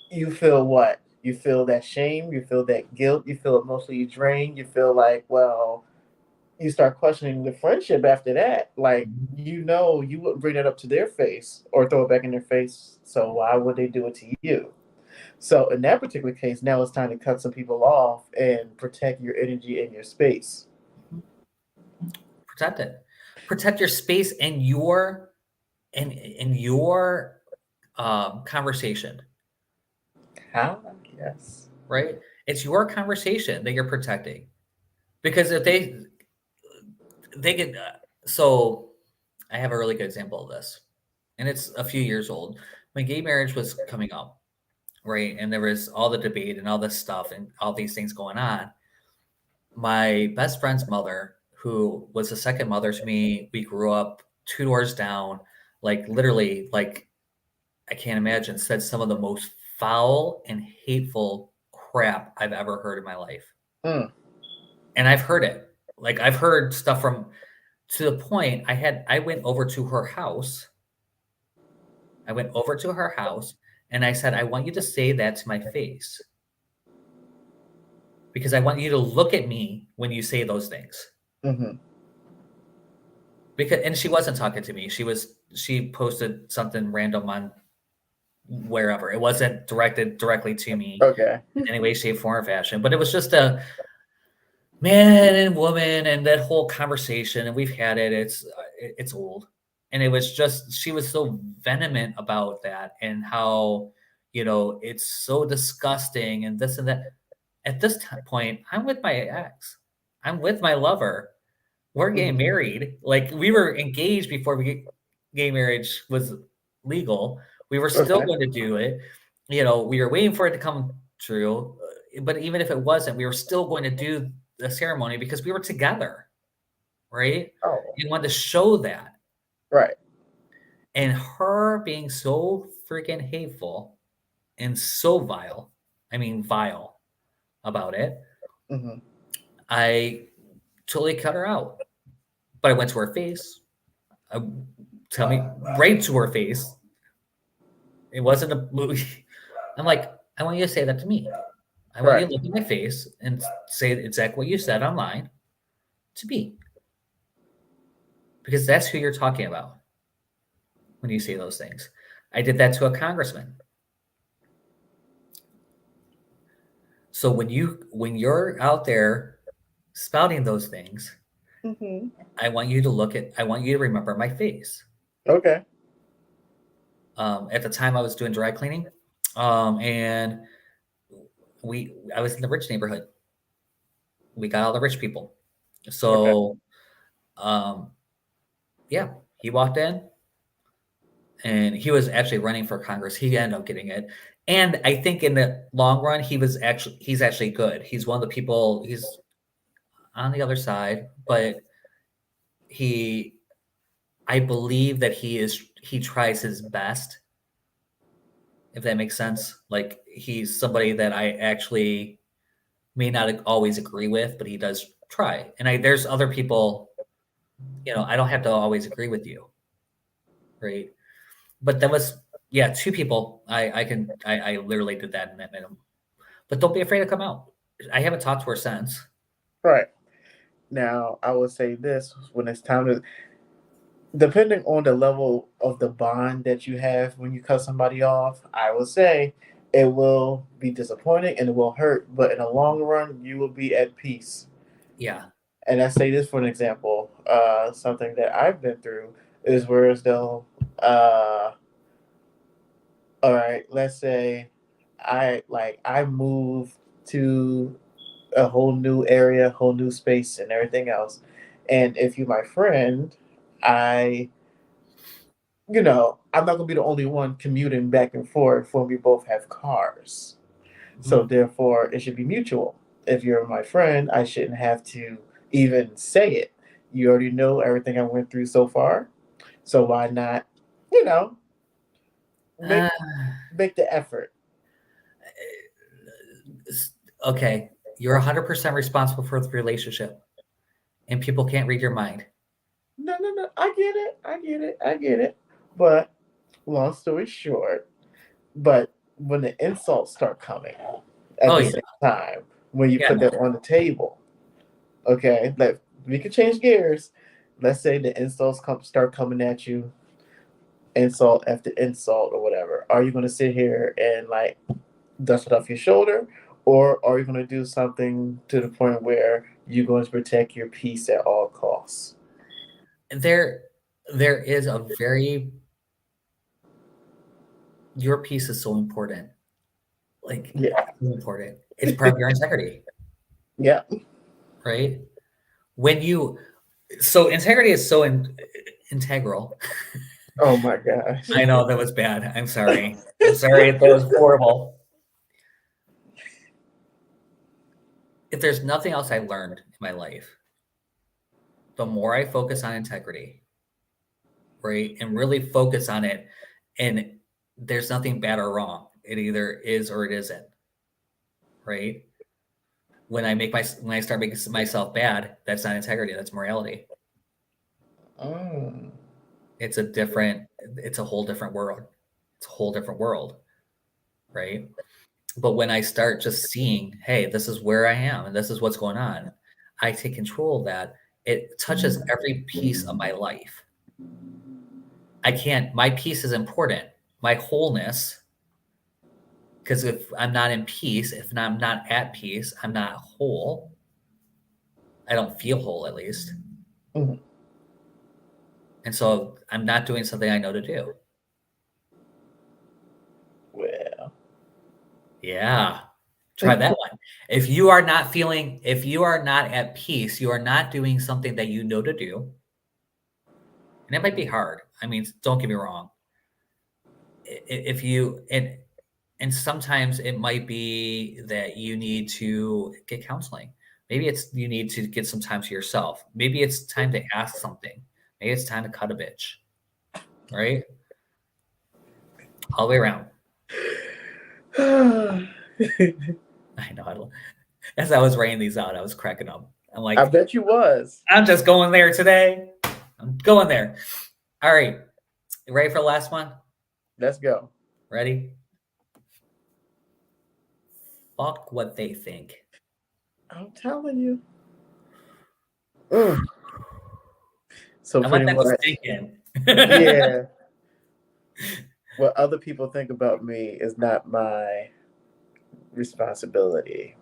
you feel what? You feel that shame, you feel that guilt, you feel emotionally drained, you feel like, well, you start questioning the friendship after that. Like, you wouldn't bring that up to their face or throw it back in their face. So why would they do it to you? So in that particular case, now it's time to cut some people off and protect your energy and your space. protect it. Protect your space and your conversation. How? Yes. Right? It's your conversation that you're protecting. Because if they can so I have a really good example of this. And it's a few years old. When gay marriage was coming up, right? And there was all the debate and all this stuff and all these things going on. My best friend's mother, who was a second mother to me, we grew up 2 doors down, like literally, like I can't imagine, said some of the most foul and hateful crap I've ever heard in my life. Mm. And I've heard it. Like I've heard stuff from to the point I went over to her house. I went over to her house and I said, I want you to say that to my face. Because I want you to look at me when you say those things. Mm-hmm. And she wasn't talking to me. She posted something random on wherever. It wasn't directed directly to me Okay. in any way, shape, form, or fashion. But it was just a man and woman and that whole conversation, and we've had it. It's old. And it was just she was so vehement about that and how, it's so disgusting and this and that. At this point, I'm with my ex. I'm with my lover. we're getting married. Like we were engaged before gay marriage was legal. We were still Okay. going to do it. You know, we were waiting for it to come true. But even if it wasn't, we were still going to do the ceremony because we were together, right? Oh, You wanted to show that. right. And her being so freaking hateful and so vile, I mean, vile about it, Hmm. I totally cut her out. But I went to her face. I, tell me right to her face. It wasn't a movie. I'm like, I want you to say that to me. I want you Right. to look in my face and say exactly what you said online to me. Because that's who you're talking about when you say those things. I did that to a congressman. So when you're out there spouting those things, Hmm. I want you to remember my face. Okay. At the time I was doing dry cleaning, and I was in the rich neighborhood. We got all the rich people. Okay. So, um, yeah, he walked in and he was actually running for Congress. He ended up getting it. And I think in the long run, he's actually good. He's one of the people, he's on the other side, but he, I believe that he tries his best, if that makes sense. Like he's somebody that I actually may not always agree with, but he does try. And there's other people, I don't have to always agree with you, right? But that was, yeah, two people. I literally did that in that minimum. But don't be afraid to come out. I haven't talked to her since. Right. Now, I would say this when it's time to, depending on the level of the bond that you have when you cut somebody off, I will say it will be disappointing and it will hurt, but in the long run, you will be at peace. Yeah. And I say this for an example. Something that I've been through is where as though, all right, let's say I move to a whole new area, whole new space, and everything else. And if you're my friend, I, I'm not gonna be the only one commuting back and forth when we both have cars. So Mhm. therefore, it should be mutual. If you're my friend, I shouldn't have to even say it. You already know everything I went through so far. So why not, you know, Uh, make the effort? okay. You're 100% responsible for the relationship, and people can't read your mind. No, no, no. I get it. I get it. I get it. But long story short, but when the insults start coming at Oh, the yeah. same time, when you Yeah. put that on the table, okay, like we could change gears. Let's say the insults start coming at you, insult after insult or whatever. Are you going to sit here and like dust it off your shoulder, or are you going to do something to the point where you're going to protect your peace at all costs? There, there is a very, your piece is so important. Like, Yeah, so important. It's part of your integrity, yeah. right? When you, so integrity is so integral. Oh my gosh. I know that was bad. I'm sorry. I'm sorry. That was horrible. If there's nothing else I learned in my life, the more I focus on integrity, right, and really focus on it, and there's nothing bad or wrong. It either is or it isn't, right? When I start making myself bad, that's not integrity. That's morality. Mm. It's a different. It's a whole different world. It's a whole different world, right? But when I start just seeing, hey, this is where I am and this is what's going on, I take control of that. It touches every piece of my life. I can't, my peace is important. My wholeness, because if I'm not in peace, if I'm not at peace, I'm not whole. I don't feel whole at least. Mm. And so I'm not doing something I know to do. Well, Yeah. Try that one. If you are not at peace, you are not doing something that you know to do. And it might be hard. I mean, don't get me wrong. If you and sometimes it might be that you need to get counseling. Maybe it's you need to get some time to yourself. Maybe it's time to ask something. Maybe it's time to cut a bitch. Right? All the way around. I know. As I was writing these out, I was cracking up. I'm like, I bet you was. I'm just going there today. I'm going there. All right. You ready for the last one? Let's go. Ready? Fuck what they think. I'm telling you. Mm. So I pretty want that to much, sink in. yeah. What other people think about me is not my responsibility.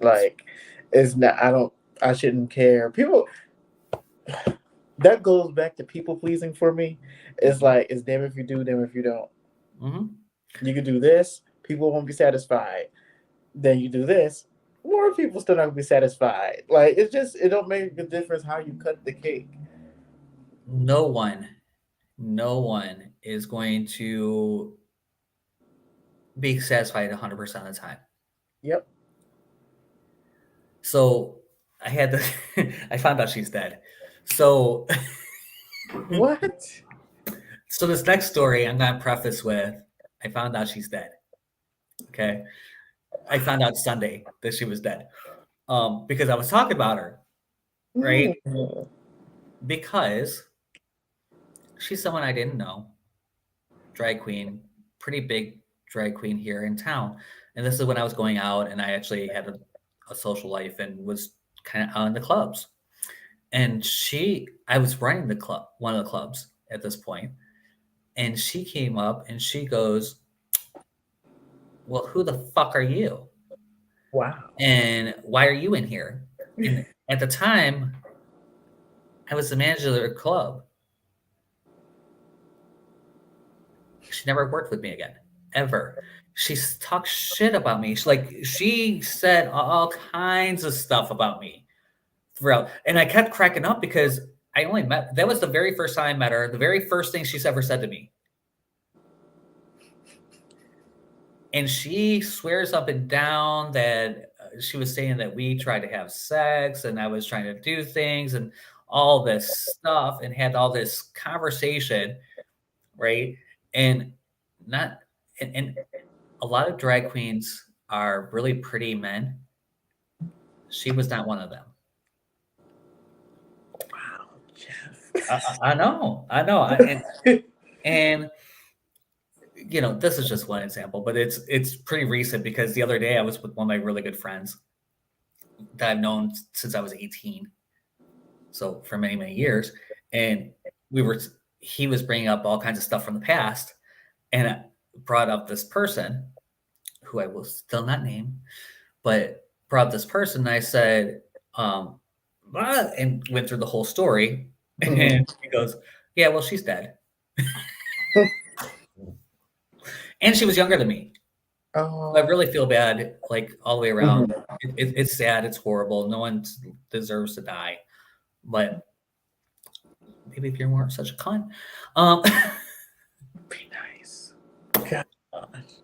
Like, it's not. I shouldn't care. People. That goes back to people pleasing for me. It's like it's damn if you do, damn if you don't. Mm-hmm. You can do this, people won't be satisfied. Then you do this, more people still not gonna be satisfied. Like it don't make a difference how you cut the cake. No one is going to be satisfied 100% of the time. Yep. So I had to, I found out she's dead. So What? So this next story I'm going to preface with, I found out she's dead. Okay. I found out Sunday that she was dead. Because I was talking about her, right? Mm. Because she's someone I didn't know. Drag queen, pretty big drag queen here in town. And this is when I was going out and I actually had a social life and was kind of out in the clubs. And I was running the club, one of the clubs at this point. And she came up and she goes, well, who the fuck are you? Wow. And why are you in here? And at the time, I was the manager of their club. She never worked with me again, ever. She talked shit about me. She said all kinds of stuff about me throughout. And I kept cracking up because that was the very first time I met her. The very first thing she's ever said to me. And she swears up and down that she was saying that we tried to have sex and I was trying to do things and all this stuff and had all this conversation, right? And and a lot of drag queens are really pretty men. She was not one of them. Wow, Jeff. I know. And you know, this is just one example, but it's pretty recent because the other day I was with one of my really good friends that I've known since I was 18. So for many, many years. And he was bringing up all kinds of stuff from the past and I brought up this person who I will still not name, but brought up this person. And I said, and went through the whole story. And he goes, yeah, well, she's dead. And she was younger than me. Oh. I really feel bad, like all the way around. It's sad. It's horrible. No one deserves to die. But maybe if you weren't such a cunt, Be nice.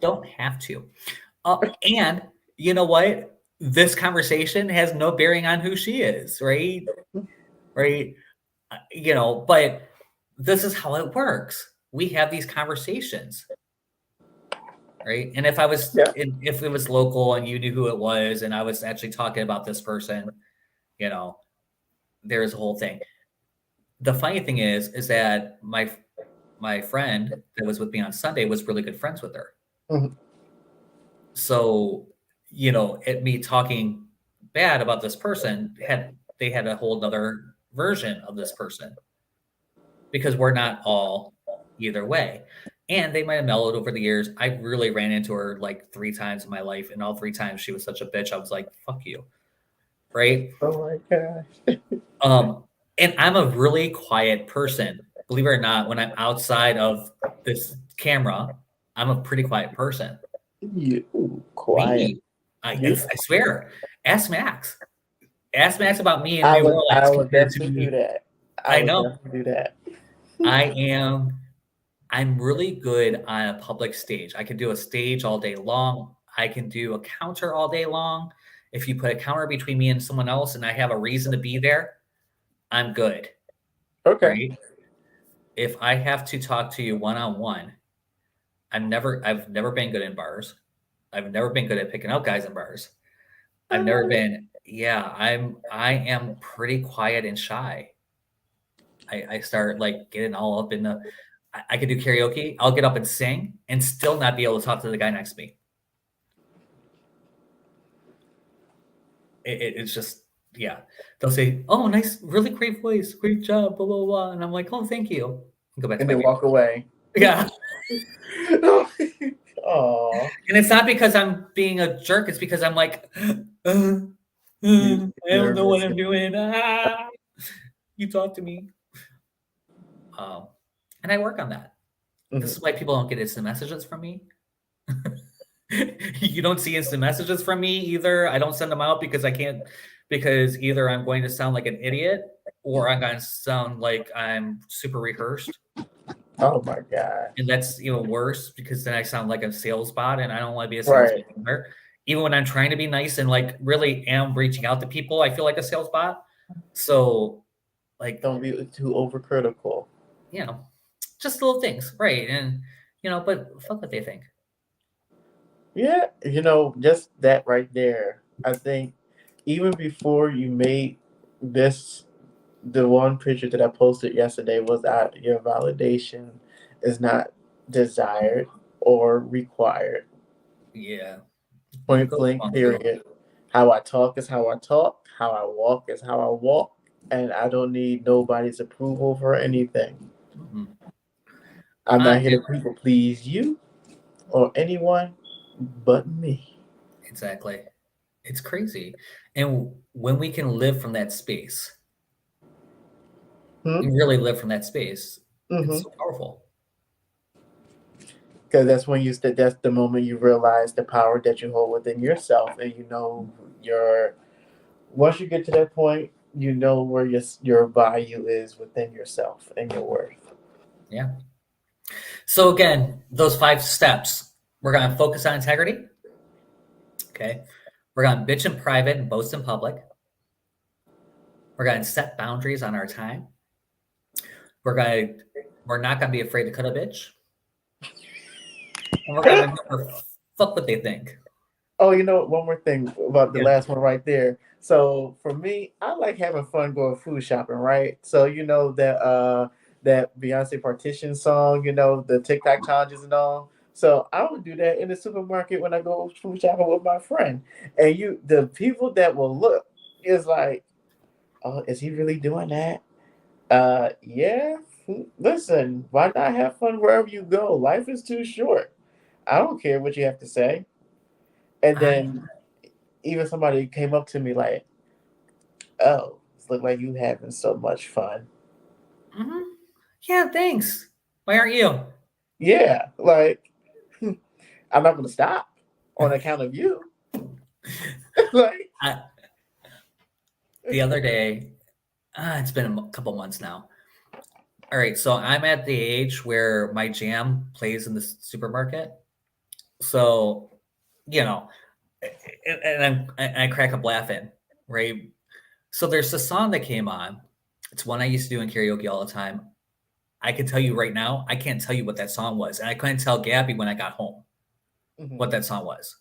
don't have to. And you know what? This conversation has no bearing on who she is, right? Right? You know, but this is how it works. We have these conversations. Right. And if if it was local and you knew who it was, and I was actually talking about this person, you know, there's a whole thing. The funny thing is that my friend that was with me on Sunday was really good friends with her. Mm-hmm. So, you know, me talking bad about this person they had a whole other version of this person because we're not all either way. And they might have mellowed over the years. I really ran into her like 3 times in my life. And all 3 times she was such a bitch. I was like, fuck you. Right. Oh my gosh. And I'm a really quiet person. Believe it or not, when I'm outside of this camera, I'm a pretty quiet person. You quiet. I swear. Ask Max. Ask Max about me in I New would Orleans I would compared to definitely do me. that. I I would know. definitely do that. I am. I'm really good on a public stage. I can do a stage all day long. I can do a counter all day long. If you put a counter between me and someone else and I have a reason to be there, I'm good, Okay. right? If I have to talk to you one on one, I've never been good in bars. I've never been good at picking out guys in bars. I've never been, yeah, I am pretty quiet and shy. I start like getting all up in the I could do karaoke. I'll get up and sing and still not be able to talk to the guy next to me. It's just, yeah. They'll say, "Oh, nice, really great voice, great job, blah blah blah," and I'm like, "Oh, thank you." And go back to And my then beer. walk away. Yeah, Oh, and it's not because I'm being a jerk. It's because I'm like, you I don't know what nervous. I'm doing. Ah, you talk to me. Um, and I work on that. This Mhm. is why people don't get instant messages from me. You don't see instant messages from me either. I don't send them out because I can't, because either I'm going to sound like an idiot or I'm going to sound like I'm super rehearsed. Oh my God. And that's even worse because then I sound like a sales bot and I don't want to be a salesman Right. either. Even when I'm trying to be nice and like really am reaching out to people, I feel like a sales bot. So, like, Don't be too overcritical. you know, just little things, right? And, but fuck what they think. Yeah, just that right there. I think even before you made this, the one picture that I posted yesterday was that your validation is not desired or required. Yeah. You Point go blank, strong too. period. How I talk is how I talk. How I walk is how I walk. And I don't need nobody's approval for anything. Mhm. I'm not here And to people please you or anyone but me. exactly. It's crazy. And when we can live from that space, Hmm? we really live from that space. It's Mm-hmm. so powerful. Because that's the moment you realize the power that you hold within yourself, and your once you get to that point, you know where your value is within yourself and your worth. Yeah. So again, those 5 steps, we're going to focus on integrity. Okay. We're going to bitch in private and boast in public. We're going to set boundaries on our time. We're not going to be afraid to cut a bitch. And we're going to remember, fuck what they think. Oh, one more thing about the Yeah. last one right there. So for me, I like having fun going food shopping, right? So that Beyonce Partition song, the TikTok challenges and all. So I would do that in the supermarket when I go food shopping with my friend. And the people that will look is like, oh, is he really doing that? Yeah. Listen, why not have fun wherever you go? Life is too short. I don't care what you have to say. And I, then even somebody came up to me like, "Oh, it look like you having so much fun." mhm. Yeah, thanks. Why aren't you? Yeah, like I'm not gonna stop on account of you. Like, I, the other day, it's been a couple months now. All right, so I'm at the age where my jam plays in the supermarket. So, you know, and I crack up laughing, right? So there's a song that came on. It's one I used to do in karaoke all the time. I can tell you right now, I can't tell you what that song was, and I couldn't tell Gabby when I got home mhm. what that song was.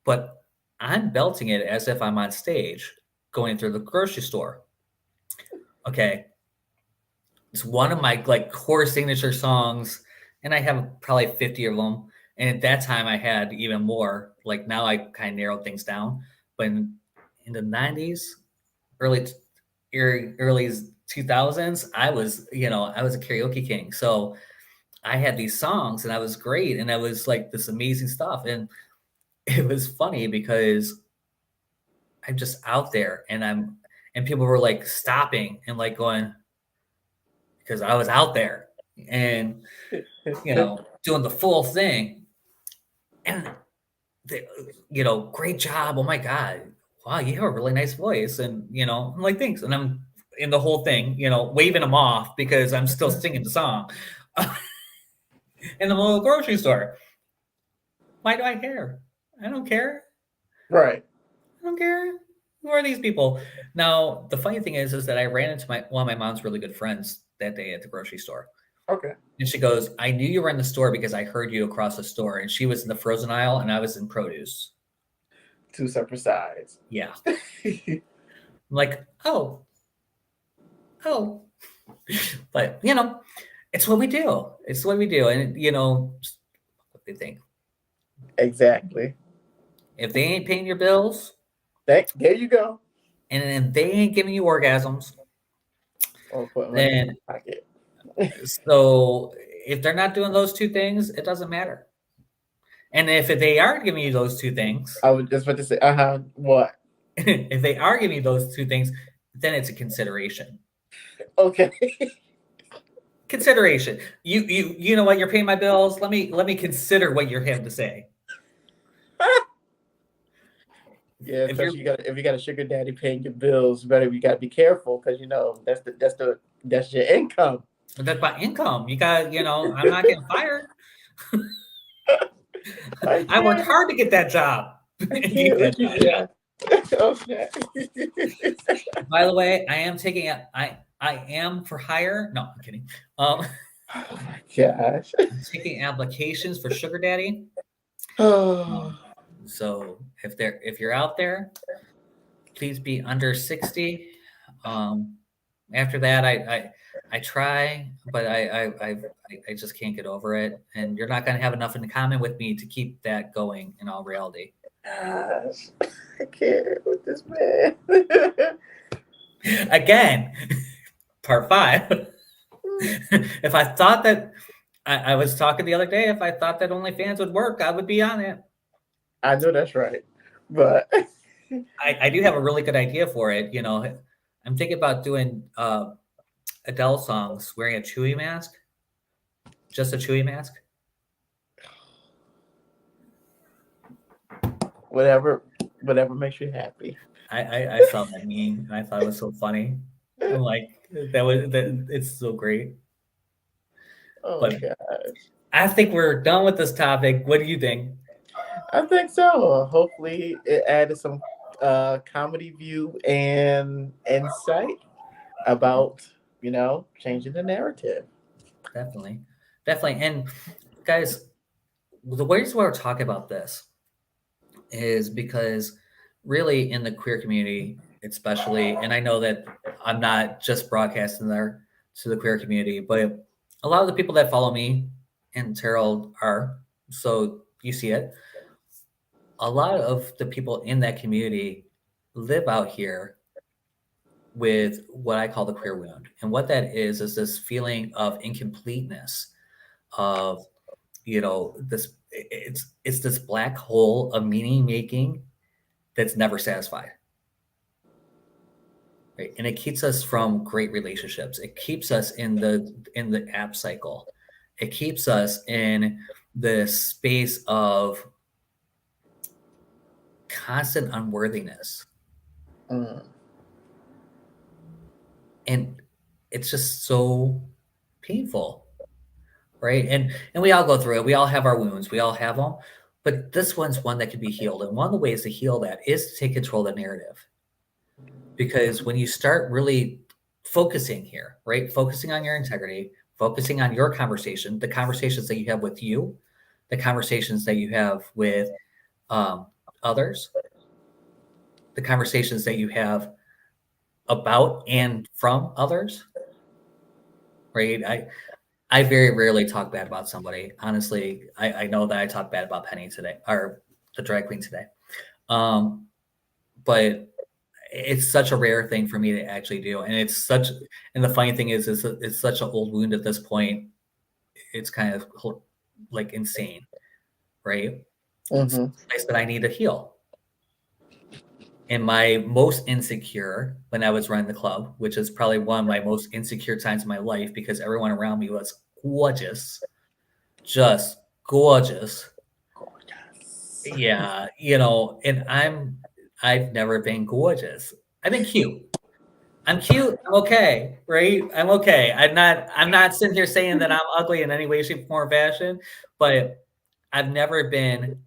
But I'm belting it as if I'm on stage going through the grocery store. Okay, it's one of my like core signature songs, and I have probably 50 of them. And at that time, I had even more. Like now, I kind of narrowed things down. But in the 90s, early early 2000s, I was a karaoke king. So I had these songs, and I was great, and I was like this amazing stuff. And it was funny because I'm just out there, and people were like stopping and like going because I was out there and doing the full thing. And great job. Oh my God. Wow, you have a really nice voice. And, I'm like, thanks. And I'm in the whole thing, waving them off because I'm still singing the song in the little grocery store. Why do I care? I don't care. Right. I don't care. Who are these people? Now, the funny thing is that I ran into one of my mom's really good friends that day at the grocery store. Okay. And she goes, I knew you were in the store because I heard you across the store. And she was in the frozen aisle and I was in produce. Two separate sides. Yeah. I'm like, oh. But, it's what we do. It's what we do. And, what they think. Exactly. If they ain't paying your bills. There you go. And then they ain't giving you orgasms. Or put money in my pocket. So if they're not doing those two things, it doesn't matter. And if they are giving you those two things, I was just about to say, what? If they are giving you those two things, then it's a consideration. Okay. Consideration. You know what? You're paying my bills. Let me consider what you're having to say. Yeah, especially if you got a sugar daddy paying your bills, you gotta be careful because that's your income. That's my income. You got I'm not getting fired. I worked hard to get that job. Okay. By the way, I am taking I am for hire. No, I'm kidding. Oh my gosh. I'm taking applications for sugar daddy. So if you're out there, please be under 60. After that, I try, but I just can't get over it. And you're not going to have enough in common with me to keep that going in all reality. Gosh, I can't with this man. Again, part 5. If I thought that, I was talking the other day, if I thought that OnlyFans would work, I would be on it. I know that's right, but I do have a really good idea for it. I'm thinking about doing Adele songs wearing a Chewy mask, just a Chewy mask. Whatever makes you happy. I saw that meme and I thought it was so funny. I'm like, it's so great. Oh my gosh. I think we're done with this topic. What do you think? I think so. Hopefully it added some comedy view and insight about, changing the narrative. Definitely. And guys, the reason why we're talking about this is because really in the queer community, especially, and I know that I'm not just broadcasting there to the queer community, but a lot of the people that follow me and Terrell are, so you see it. A lot of the people in that community live out here with what I call the queer wound. And what that is this feeling of incompleteness, of, this, it's this black hole of meaning making that's never satisfied. Right. And it keeps us from great relationships. It keeps us in the app cycle. It keeps us in the space of constant unworthiness. And it's just so painful, right? And we all go through it. We all have our wounds. We all have them. But this one's one that can be healed. And one of the ways to heal that is to take control of the narrative. Because when you start really focusing here, right? Focusing on your integrity, focusing on your conversation, the conversations that you have with you, the conversations that you have with others, the conversations that you have about and from others, right? I very rarely talk bad about somebody. Honestly, I know that I talked bad about Penny today, or the drag queen today. But it's such a rare thing for me to actually do. And and the funny thing is it's such an old wound at this point. It's kind of like insane, right? It's a place that I need to heal. And my most insecure when I was running the club, which is probably one of my most insecure times in my life because everyone around me was gorgeous, just gorgeous. Yeah, and I've never been gorgeous. I've been cute. I'm cute. I'm okay, right? I'm okay. I'm not sitting here saying that I'm ugly in any way, shape, form, or fashion, but I've never been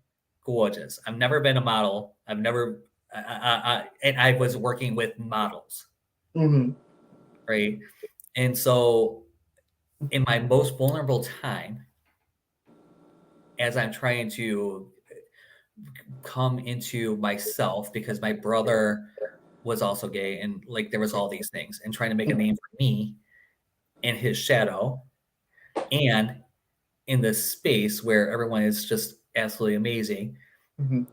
gorgeous. I've never been a model. I've never, and I was working with models, Mm-hmm. right? And so, in my most vulnerable time, as I'm trying to come into myself, because my brother was also gay, and like there was all these things, and trying to make a name for me in his shadow, and in this space where everyone is just absolutely amazing, Mm-hmm.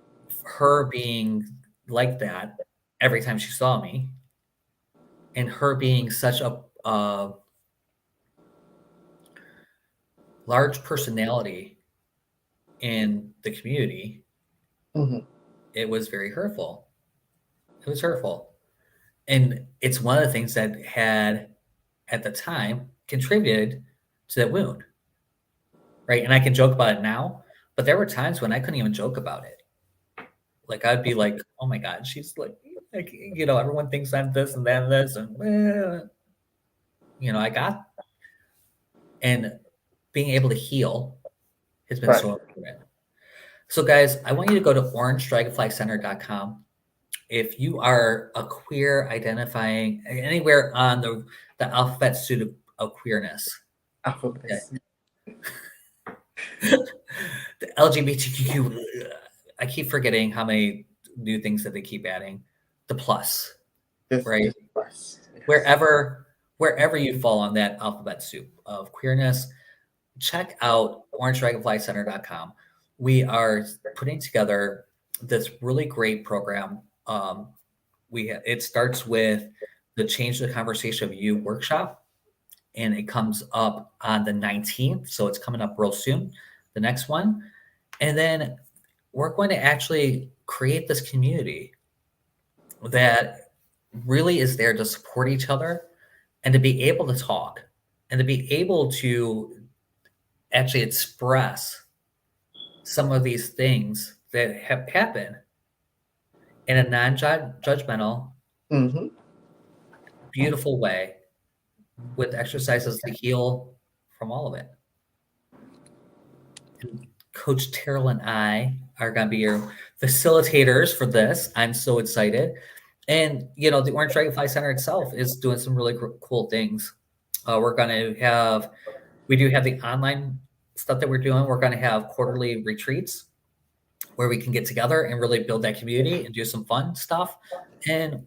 her being like that every time she saw me, and her being such a large personality in the community, Mm-hmm. it was very hurtful. It was hurtful. And it's one of the things that had, at the time, contributed to that wound, right? And I can joke about it now, but there were times when I couldn't even joke about it. Like, I'd be like, oh my God, she's like, everyone thinks I'm this and that and this. And, I got, and being able to heal has been Right. so important. So, guys, I want you to go to orangedragonflycenter.com. If you are a queer identifying anywhere on the alphabet suit of queerness, okay, Alphabet. the LGBTQ, I keep forgetting how many new things that they keep adding. The plus, right? Yes. Wherever you fall on that alphabet soup of queerness, check out orangedragonflycenter.com. We are putting together this really great program. It starts with the Change the Conversation of You workshop, and it comes up on the 19th. So it's coming up real soon, the next one. And then we're going to actually create this community that really is there to support each other, and to be able to talk, and to be able to actually express some of these things that have happened in a non-judgmental, Mm-hmm. beautiful way, with exercises to heal from all of it. And Coach Terrell and I are going to be your facilitators for this. I'm so excited. And, the Orange Dragonfly Center itself is doing some really cool things. We do have the online stuff that we're doing. We're going to have quarterly retreats where we can get together and really build that community and do some fun stuff, and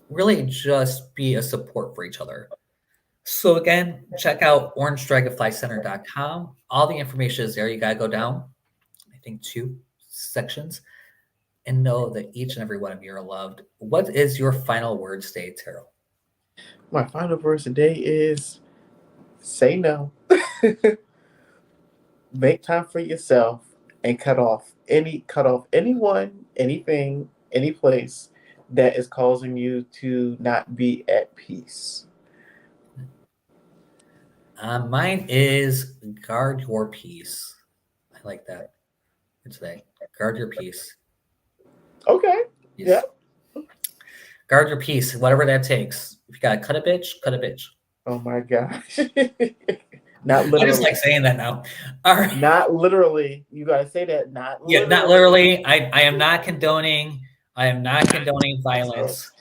really just be a support for each other. So again, check out orangedragonflycenter.com. All the information is there. You got to go down, I think, 2 sections, and know that each and every one of you are loved. What is your final word today, Terrell? My final verse today is say no. Make time for yourself and cut off anyone, anything, any place that is causing you to not be at peace. Mine is guard your peace. I like that for today. Guard your peace. Okay. Yeah. Yes. Guard your peace, whatever that takes. If you got to cut a bitch, cut a bitch. Oh my gosh. Not I just literally. like saying that now. All right. Not literally. You gotta say that. Not Yeah, literally. not literally. I am not condoning. I am not condoning violence.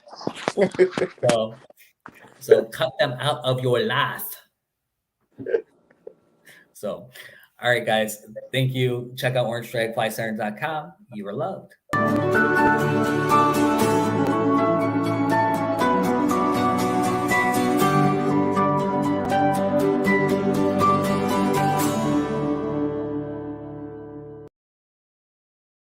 So cut them out of your life. So, all right, guys. Thank you. Check out orangedragonflycenter.com. You are loved.